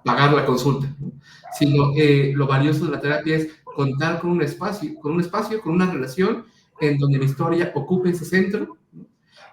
pagar la consulta, ¿no? Sino lo valioso de la terapia es contar con un espacio, con una relación en donde mi historia ocupe ese centro, ¿no?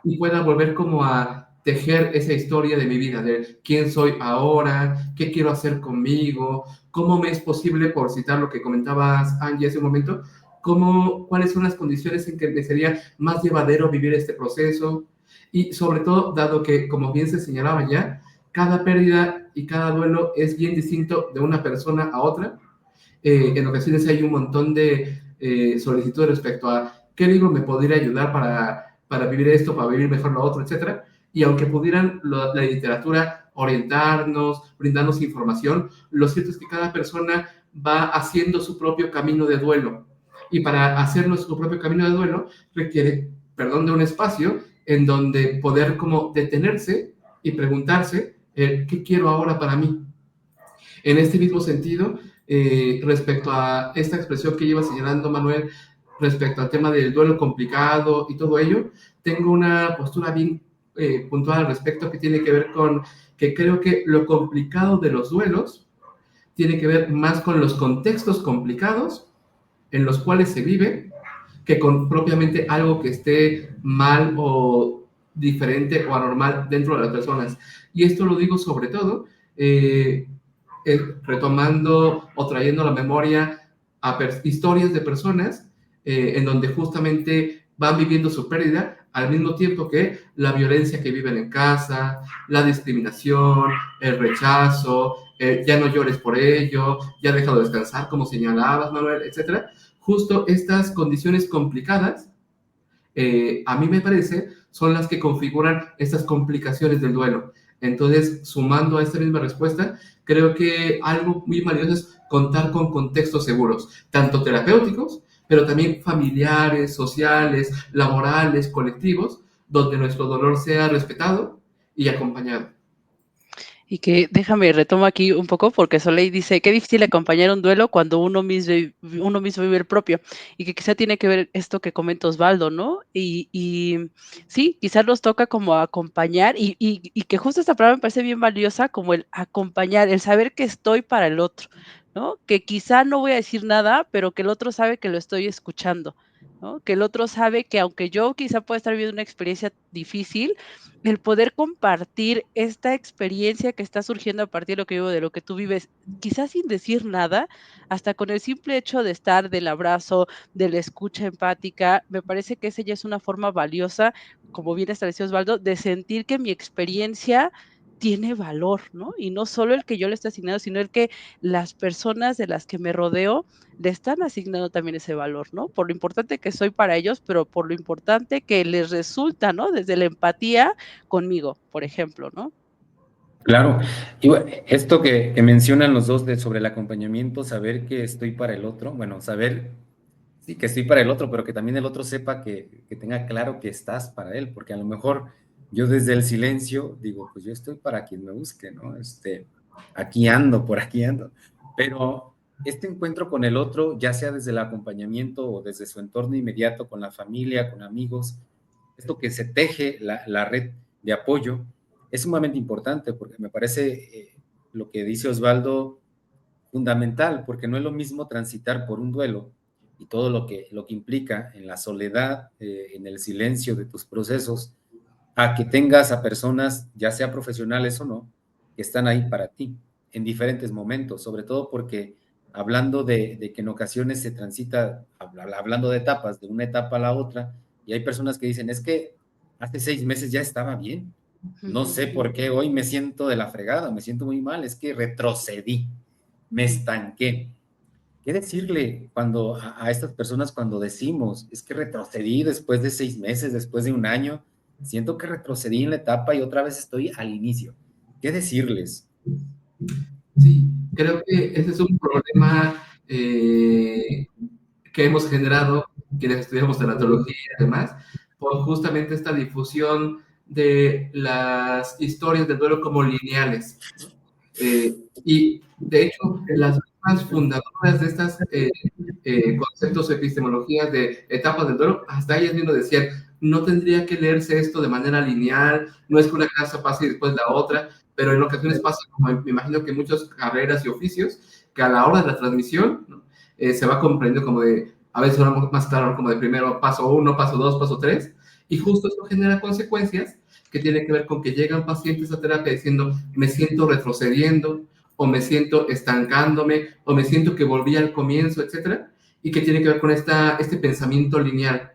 Y pueda volver como a tejer esa historia de mi vida, de quién soy ahora, qué quiero hacer conmigo, cómo me es posible, por citar lo que comentabas, Angie, hace un momento, cuáles son las condiciones en que me sería más llevadero vivir este proceso. Y sobre todo, dado que, como bien se señalaba ya, cada pérdida y cada duelo es bien distinto de una persona a otra. En ocasiones hay un montón de solicitudes respecto a qué libro me podría ayudar para vivir esto, para vivir mejor lo otro, etcétera. Y aunque pudieran la literatura orientarnos, brindarnos información, lo cierto es que cada persona va haciendo su propio camino de duelo. Y para hacer nuestro propio camino de duelo requiere, de un espacio en donde poder como detenerse y preguntarse, ¿qué quiero ahora para mí? En este mismo sentido, respecto a esta expresión que lleva señalando Manuel, respecto al tema del duelo complicado y todo ello, tengo una postura bien puntual al respecto, que tiene que ver con que creo que lo complicado de los duelos tiene que ver más con los contextos complicados en los cuales se vive, que con propiamente algo que esté mal o diferente o anormal dentro de las personas. Y esto lo digo sobre todo retomando o trayendo a la memoria a historias de personas en donde justamente van viviendo su pérdida al mismo tiempo que la violencia que viven en casa, la discriminación, el rechazo, ya no llores por ello, ya déjalo descansar, como señalabas, Manuel, etcétera. Justo estas condiciones complicadas, a mí me parece, son las que configuran estas complicaciones del duelo. Entonces, sumando a esta misma respuesta, creo que algo muy valioso es contar con contextos seguros, tanto terapéuticos, pero también familiares, sociales, laborales, colectivos, donde nuestro dolor sea respetado y acompañado.
Y que déjame retomo aquí un poco, porque Soleil dice: "Qué difícil acompañar un duelo cuando uno mismo vive el propio", y que quizá tiene que ver esto que comenta Osvaldo, ¿no? Y sí, quizás nos toca como acompañar, y que justo esta palabra me parece bien valiosa, como el acompañar, el saber que estoy para el otro, ¿no? Que quizá no voy a decir nada, pero que el otro sabe que lo estoy escuchando, ¿no? Que el otro sabe que aunque yo quizá pueda estar viviendo una experiencia difícil, el poder compartir esta experiencia que está surgiendo a partir de lo que vivo, de lo que tú vives, quizás sin decir nada, hasta con el simple hecho de estar, del abrazo, de la escucha empática, me parece que esa ya es una forma valiosa, como bien estableció Osvaldo, de sentir que mi experiencia tiene valor, ¿no? Y no solo el que yo le esté asignando, sino el que las personas de las que me rodeo le están asignando también ese valor, ¿no? Por lo importante que soy para ellos, pero por lo importante que les resulta, ¿no? Desde la empatía conmigo, por ejemplo, ¿no?
Claro, y esto que mencionan los dos sobre el acompañamiento, saber que estoy para el otro, bueno, saber, sí, que estoy para el otro, pero que también el otro sepa que tenga claro que estás para él, porque a lo mejor yo desde el silencio digo, pues yo estoy para quien me busque, ¿no? Aquí ando, por aquí ando, pero este encuentro con el otro, ya sea desde el acompañamiento o desde su entorno inmediato, con la familia, con amigos, esto que se teje la red de apoyo, es sumamente importante porque me parece lo que dice Osvaldo fundamental, porque no es lo mismo transitar por un duelo y todo lo que implica en la soledad, en el silencio de tus procesos, a que tengas a personas, ya sea profesionales o no, que están ahí para ti en diferentes momentos, sobre todo porque hablando de que en ocasiones se transita, hablando de etapas, de una etapa a la otra, y hay personas que dicen, es que hace 6 meses ya estaba bien, no sé por qué hoy me siento de la fregada, me siento muy mal, es que retrocedí, me estanqué. ¿Qué decirle a estas personas cuando decimos, es que retrocedí después de 6 meses, después de un año, siento que retrocedí en la etapa y otra vez estoy al inicio? ¿Qué decirles?
Sí, creo que ese es un problema que hemos generado quienes estudiamos tanatología y demás, por justamente esta difusión de las historias del duelo como lineales, ¿no? Y de hecho, las mismas fundadoras de estas conceptos o epistemologías de etapas del duelo, hasta ellas mismas decían, no tendría que leerse esto de manera lineal, no es que una cosa pase y después la otra, pero en ocasiones pasa, como me imagino que muchas carreras y oficios, que a la hora de la transmisión, ¿no? Se va comprendiendo como de, a veces ahora más claro, como de primero paso 1, paso 2, paso 3, y justo eso genera consecuencias que tienen que ver con que llegan pacientes a terapia diciendo, me siento retrocediendo, o me siento estancándome, o me siento que volví al comienzo, etcétera, y que tiene que ver con este pensamiento lineal.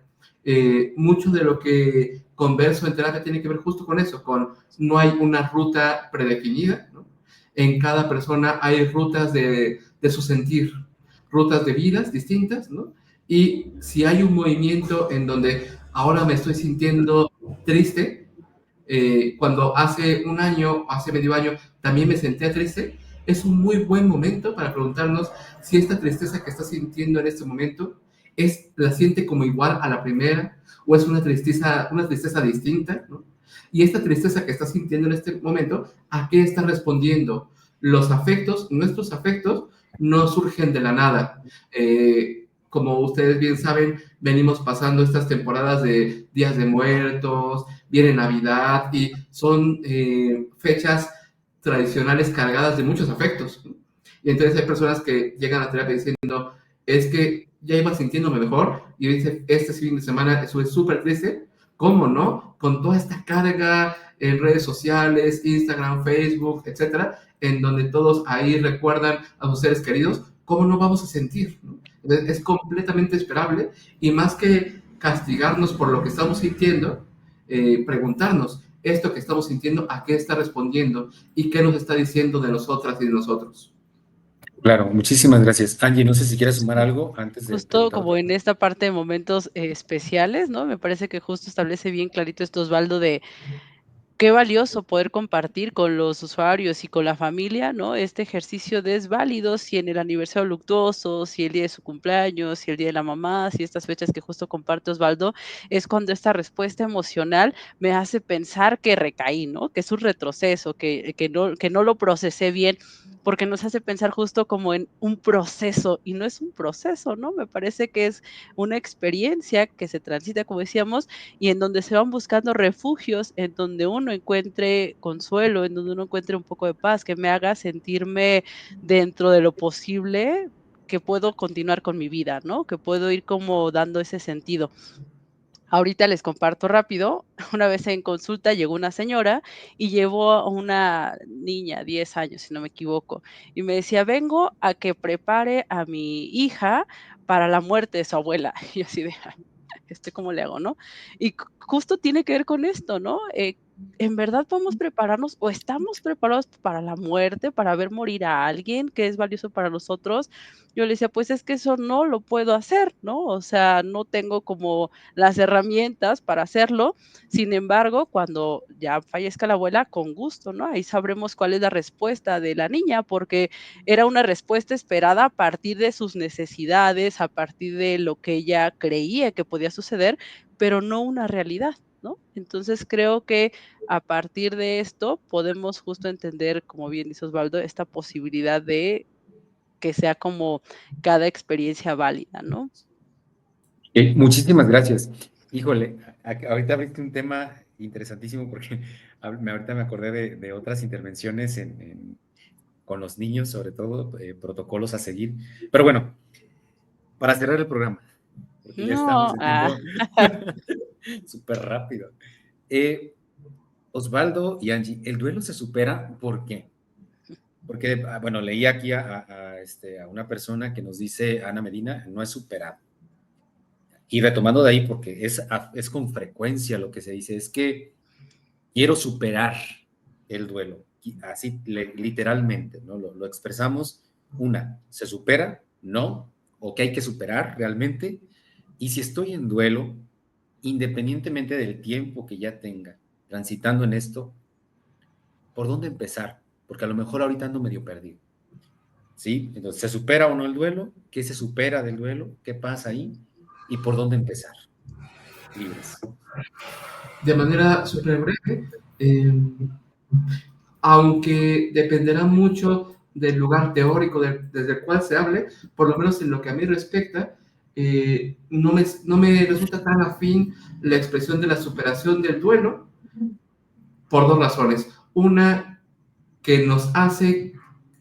Mucho de lo que converso en terapia tiene que ver justo con eso, con no hay una ruta predefinida, ¿no? En cada persona hay rutas de su sentir, rutas de vidas distintas, ¿no? Y si hay un movimiento en donde ahora me estoy sintiendo triste, cuando hace un año, hace medio año, también me sentía triste, es un muy buen momento para preguntarnos si esta tristeza que estás sintiendo en este momento la siente como igual a la primera o es una tristeza distinta, ¿no? Y esta tristeza que estás sintiendo en este momento, ¿a qué está respondiendo? Los afectos, nuestros afectos, no surgen de la nada. Como ustedes bien saben, venimos pasando estas temporadas de Días de Muertos, viene Navidad y son fechas tradicionales cargadas de muchos afectos. Y entonces hay personas que llegan a terapia diciendo, es que ya iba sintiéndome mejor y dice, este fin de semana estuve súper triste. ¿Cómo no? Con toda esta carga en redes sociales, Instagram, Facebook, etcétera, en donde todos ahí recuerdan a sus seres queridos, ¿cómo no vamos a sentir? Entonces, es completamente esperable y más que castigarnos por lo que estamos sintiendo, preguntarnos, esto que estamos sintiendo, ¿a qué está respondiendo? ¿Y qué nos está diciendo de nosotras y de nosotros?
Claro, muchísimas gracias. Angie, no sé si quieres sumar algo antes de
Justo
preguntar
como
otra
en
cosa.
esta parte de momentos especiales, ¿no? Me parece que justo establece bien clarito esto Osvaldo de qué valioso poder compartir con los usuarios y con la familia, ¿no? Este ejercicio de es válido si en el aniversario luctuoso, si el día de su cumpleaños, si el día de la mamá, si estas fechas que justo comparte Osvaldo, es cuando esta respuesta emocional me hace pensar que recaí, ¿no? Que es un retroceso, que no lo procesé bien, porque nos hace pensar justo como en un proceso, y no es un proceso, ¿no? Me parece que es una experiencia que se transita, como decíamos, y en donde se van buscando refugios, en donde uno encuentre consuelo, en donde uno encuentre un poco de paz, que me haga sentirme dentro de lo posible, que puedo continuar con mi vida, ¿no? Que puedo ir como dando ese sentido. Ahorita les comparto rápido, una vez en consulta llegó una señora y llevó a una niña, 10 años, si no me equivoco, y me decía: "Vengo a que prepare a mi hija para la muerte de su abuela". Y yo así de: ¿cómo le hago, no? Y justo tiene que ver con esto, ¿no? ¿En verdad podemos prepararnos o estamos preparados para la muerte, para ver morir a alguien que es valioso para nosotros? Yo le decía, pues es que eso no lo puedo hacer, ¿no? O sea, no tengo como las herramientas para hacerlo. Sin embargo, cuando ya fallezca la abuela, con gusto, ¿no? Ahí sabremos cuál es la respuesta de la niña, porque era una respuesta esperada a partir de sus necesidades, a partir de lo que ella creía que podía suceder, pero no una realidad, ¿no? Entonces creo que a partir de esto podemos justo entender, como bien dice Osvaldo, esta posibilidad de que sea como cada experiencia válida, ¿no?
Muchísimas gracias. Híjole, ahorita abriste un tema interesantísimo porque ahorita me acordé de otras intervenciones con los niños, sobre todo, protocolos a seguir. Pero bueno, para cerrar el programa, porque ya estamos
No,
en tiempo súper rápido. Osvaldo y Angie, ¿el duelo se supera? ¿Por qué? Porque, bueno, leí aquí a una persona que nos dice, Ana Medina, no es superado. Y retomando de ahí, porque es con frecuencia lo que se dice, es que quiero superar el duelo, así literalmente, ¿no? Lo expresamos, ¿se supera? No, o que hay que superar realmente. Y si estoy en duelo, independientemente del tiempo que ya tenga transitando en esto, ¿por dónde empezar? Porque a lo mejor ahorita ando medio perdido, ¿sí? Entonces, ¿se supera o no el duelo? ¿Qué se supera del duelo? ¿Qué pasa ahí? ¿Y por dónde empezar? Libres.
De manera súper breve, aunque dependerá mucho del lugar teórico desde el cual se hable, por lo menos en lo que a mí respecta, no me resulta tan afín la expresión de la superación del duelo por dos razones. Una, que nos hace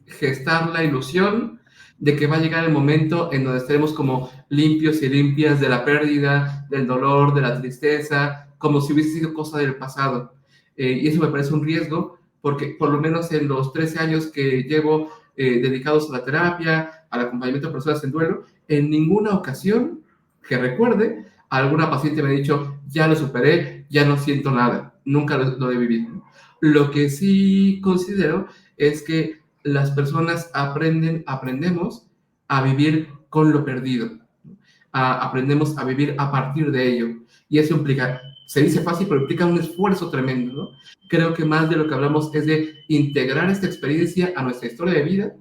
gestar la ilusión de que va a llegar el momento en donde estaremos como limpios y limpias de la pérdida, del dolor, de la tristeza, como si hubiese sido cosa del pasado. Y eso me parece un riesgo, porque por lo menos en los 13 años que llevo dedicados a la terapia, al acompañamiento de personas en duelo, en ninguna ocasión que recuerde, alguna paciente me ha dicho, ya lo superé, ya no siento nada, nunca lo he vivido. Lo que sí considero es que las personas aprendemos a vivir con lo perdido, aprendemos a vivir a partir de ello. y eso implica, se dice fácil, pero implica un esfuerzo tremendo, ¿no? Creo que más de lo que hablamos es de integrar esta experiencia a nuestra historia de vida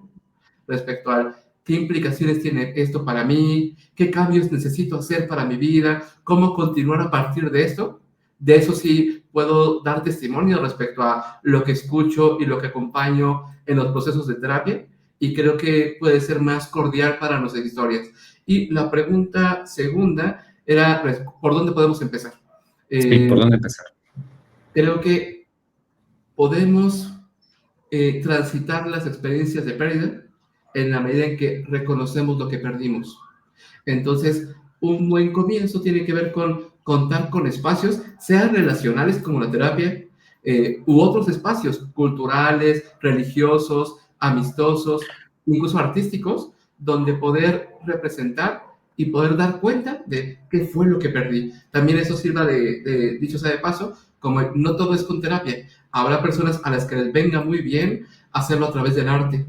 respecto a qué implicaciones tiene esto para mí, qué cambios necesito hacer para mi vida, cómo continuar a partir de esto. De eso sí puedo dar testimonio respecto a lo que escucho y lo que acompaño en los procesos de terapia, y creo que puede ser más cordial para nuestras historias. Y la pregunta segunda era, ¿por dónde podemos empezar?
Sí, ¿por dónde empezar?
Creo que podemos transitar las experiencias de pérdida en la medida en que reconocemos lo que perdimos. Entonces, un buen comienzo tiene que ver con contar con espacios, sean relacionales como la terapia, u otros espacios culturales, religiosos, amistosos, incluso artísticos, donde poder representar y poder dar cuenta de qué fue lo que perdí. También eso sirva dicho sea de paso, como no todo es con terapia. Habrá personas a las que les venga muy bien hacerlo a través del arte,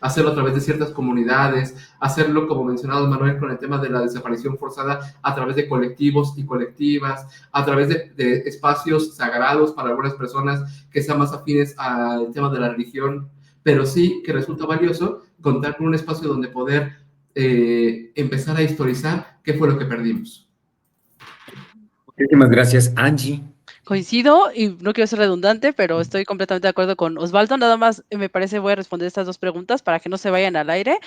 hacerlo a través de ciertas comunidades, hacerlo, como mencionado Manuel, con el tema de la desaparición forzada, a través de colectivos y colectivas, a través de espacios sagrados para algunas personas que sean más afines al tema de la religión, pero sí que resulta valioso contar con un espacio donde poder empezar a historizar qué fue lo que perdimos.
Muchísimas gracias, Angie.
Coincido y no quiero ser redundante, pero estoy completamente de acuerdo con Osvaldo. Nada más me parece voy a responder estas 2 preguntas para que no se vayan al aire.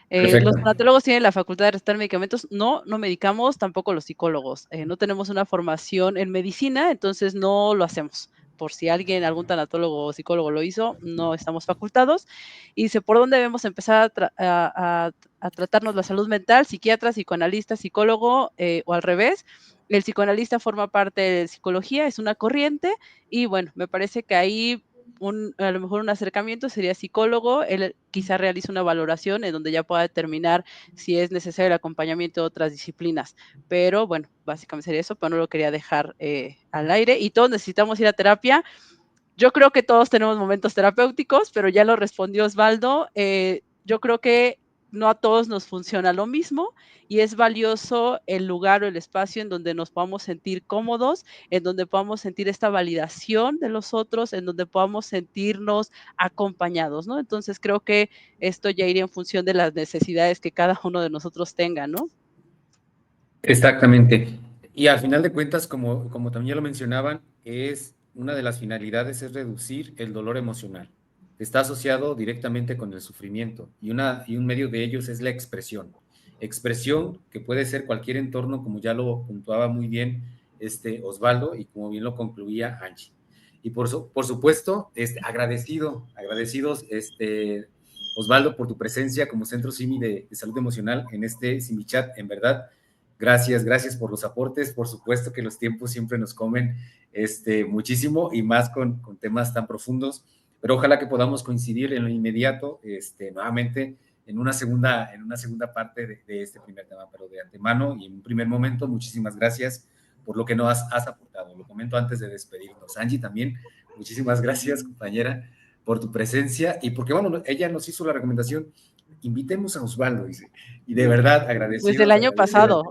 Perfecto.
¿Los tanatólogos tienen la facultad de recetar medicamentos? No, no medicamos, tampoco los psicólogos. No tenemos una formación en medicina, entonces no lo hacemos. Por si algún tanatólogo o psicólogo lo hizo, no estamos facultados. Y dice, ¿por dónde debemos empezar a tratarnos la salud mental? Psiquiatra, psicoanalista, psicólogo o al revés. El psicoanalista forma parte de psicología, es una corriente y bueno, me parece que ahí a lo mejor un acercamiento sería psicólogo, él quizá realiza una valoración en donde ya pueda determinar si es necesario el acompañamiento de otras disciplinas, pero bueno, básicamente sería eso, pero no lo quería dejar al aire y todos necesitamos ir a terapia. Yo creo que todos tenemos momentos terapéuticos, pero ya lo respondió Osvaldo. Yo creo que no a todos nos funciona lo mismo y es valioso el lugar o el espacio en donde nos podamos sentir cómodos, en donde podamos sentir esta validación de los otros, en donde podamos sentirnos acompañados, ¿no? Entonces creo que esto ya iría en función de las necesidades que cada uno de nosotros tenga, ¿no?
Exactamente. Y al final de cuentas, como también ya lo mencionaban, una de las finalidades es reducir el dolor emocional. Está asociado directamente con el sufrimiento y un medio de ellos es la expresión. Expresión que puede ser cualquier entorno, como ya lo puntuaba muy bien Osvaldo y como bien lo concluía Angie. Y por supuesto, agradecidos, Osvaldo, por tu presencia como Centro CIMI de Salud Emocional en este CIMI Chat, en verdad. Gracias por los aportes. Por supuesto que los tiempos siempre nos comen muchísimo y más con temas tan profundos, pero ojalá que podamos coincidir en lo inmediato, nuevamente en una segunda parte de este primer tema, pero de antemano y en un primer momento, muchísimas gracias por lo que nos has aportado. Lo comento antes de despedirnos. Angie, también, muchísimas gracias, compañera, por tu presencia y porque, bueno, ella nos hizo la recomendación. Invitemos a Osvaldo, dice, y de verdad agradecido.
Desde el año pasado.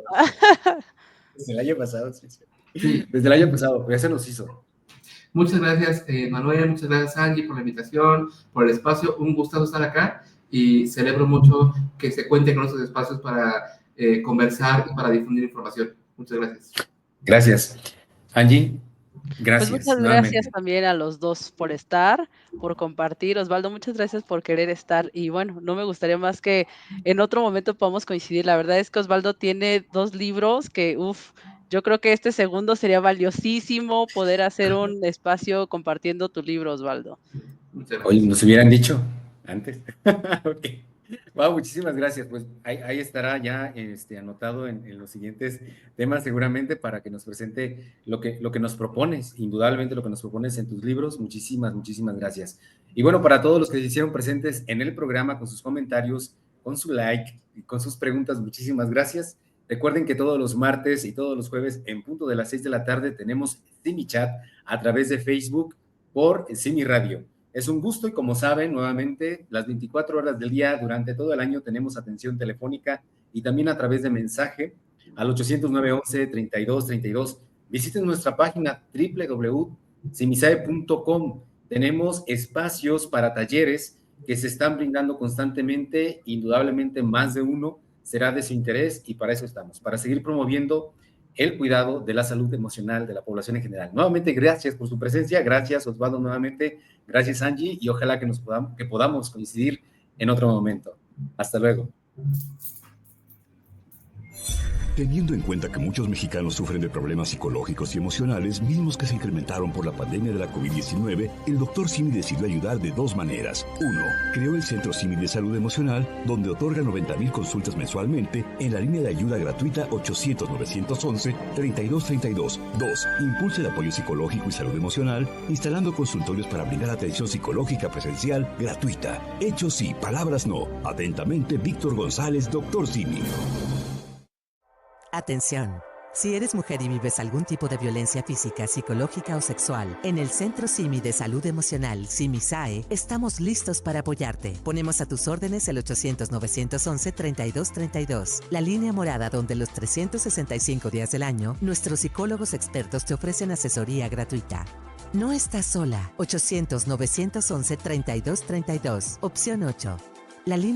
Desde el año pasado, sí.
Sí.
Desde el año pasado, ya se nos hizo.
Muchas gracias, Manuel, muchas gracias, Angie, por la invitación, por el espacio. Un gustazo estar acá y celebro mucho que se cuente con estos espacios para conversar y para difundir información. Muchas gracias.
Gracias. Angie, gracias.
Pues muchas gracias también a los dos por estar, por compartir. Osvaldo, muchas gracias por querer estar. Y bueno, no me gustaría más que en otro momento podamos coincidir. La verdad es que Osvaldo tiene 2 libros que, yo creo que este segundo sería valiosísimo poder hacer un espacio compartiendo tu libro, Osvaldo.
Muchas gracias.
Oye, nos hubieran dicho antes. Okay. Wow, muchísimas gracias. Pues ahí estará ya anotado en los siguientes temas seguramente para que nos presente lo que nos propones, indudablemente lo que nos propones en tus libros. Muchísimas gracias. Y bueno, para todos los que se hicieron presentes en el programa con sus comentarios, con su like y con sus preguntas, muchísimas gracias. Recuerden que todos los martes y todos los jueves en punto de las 6 de la tarde tenemos CIMI Chat a través de Facebook por CIMI Radio. Es un gusto y como saben, nuevamente, las 24 horas del día durante todo el año tenemos atención telefónica y también a través de mensaje al 809-11-3232 visiten nuestra página www.simisae.com. Tenemos espacios para talleres que se están brindando constantemente, indudablemente más de uno será de su interés y para eso estamos, para seguir promoviendo el cuidado de la salud emocional de la población en general. Nuevamente, gracias por su presencia, gracias Osvaldo nuevamente, gracias Angie, y ojalá que podamos coincidir en otro momento. Hasta luego.
Teniendo en cuenta que muchos mexicanos sufren de problemas psicológicos y emocionales, mismos que se incrementaron por la pandemia de la COVID-19, el Dr. Simi decidió ayudar de dos maneras. 1. Creó el Centro Simi de Salud Emocional, donde otorga 90,000 consultas mensualmente en la línea de ayuda gratuita 800-911-3232. 2. Impulsa el apoyo psicológico y salud emocional, instalando consultorios para brindar atención psicológica presencial gratuita. Hechos sí, palabras no. Atentamente, Víctor González, Dr. Simi.
Atención. Si eres mujer y vives algún tipo de violencia física, psicológica o sexual, en el Centro Simi de Salud Emocional, Simisae, estamos listos para apoyarte. Ponemos a tus órdenes el 800-911-3232, la línea morada donde los 365 días del año, nuestros psicólogos expertos te ofrecen asesoría gratuita. No estás sola. 800-911-3232, opción 8. La línea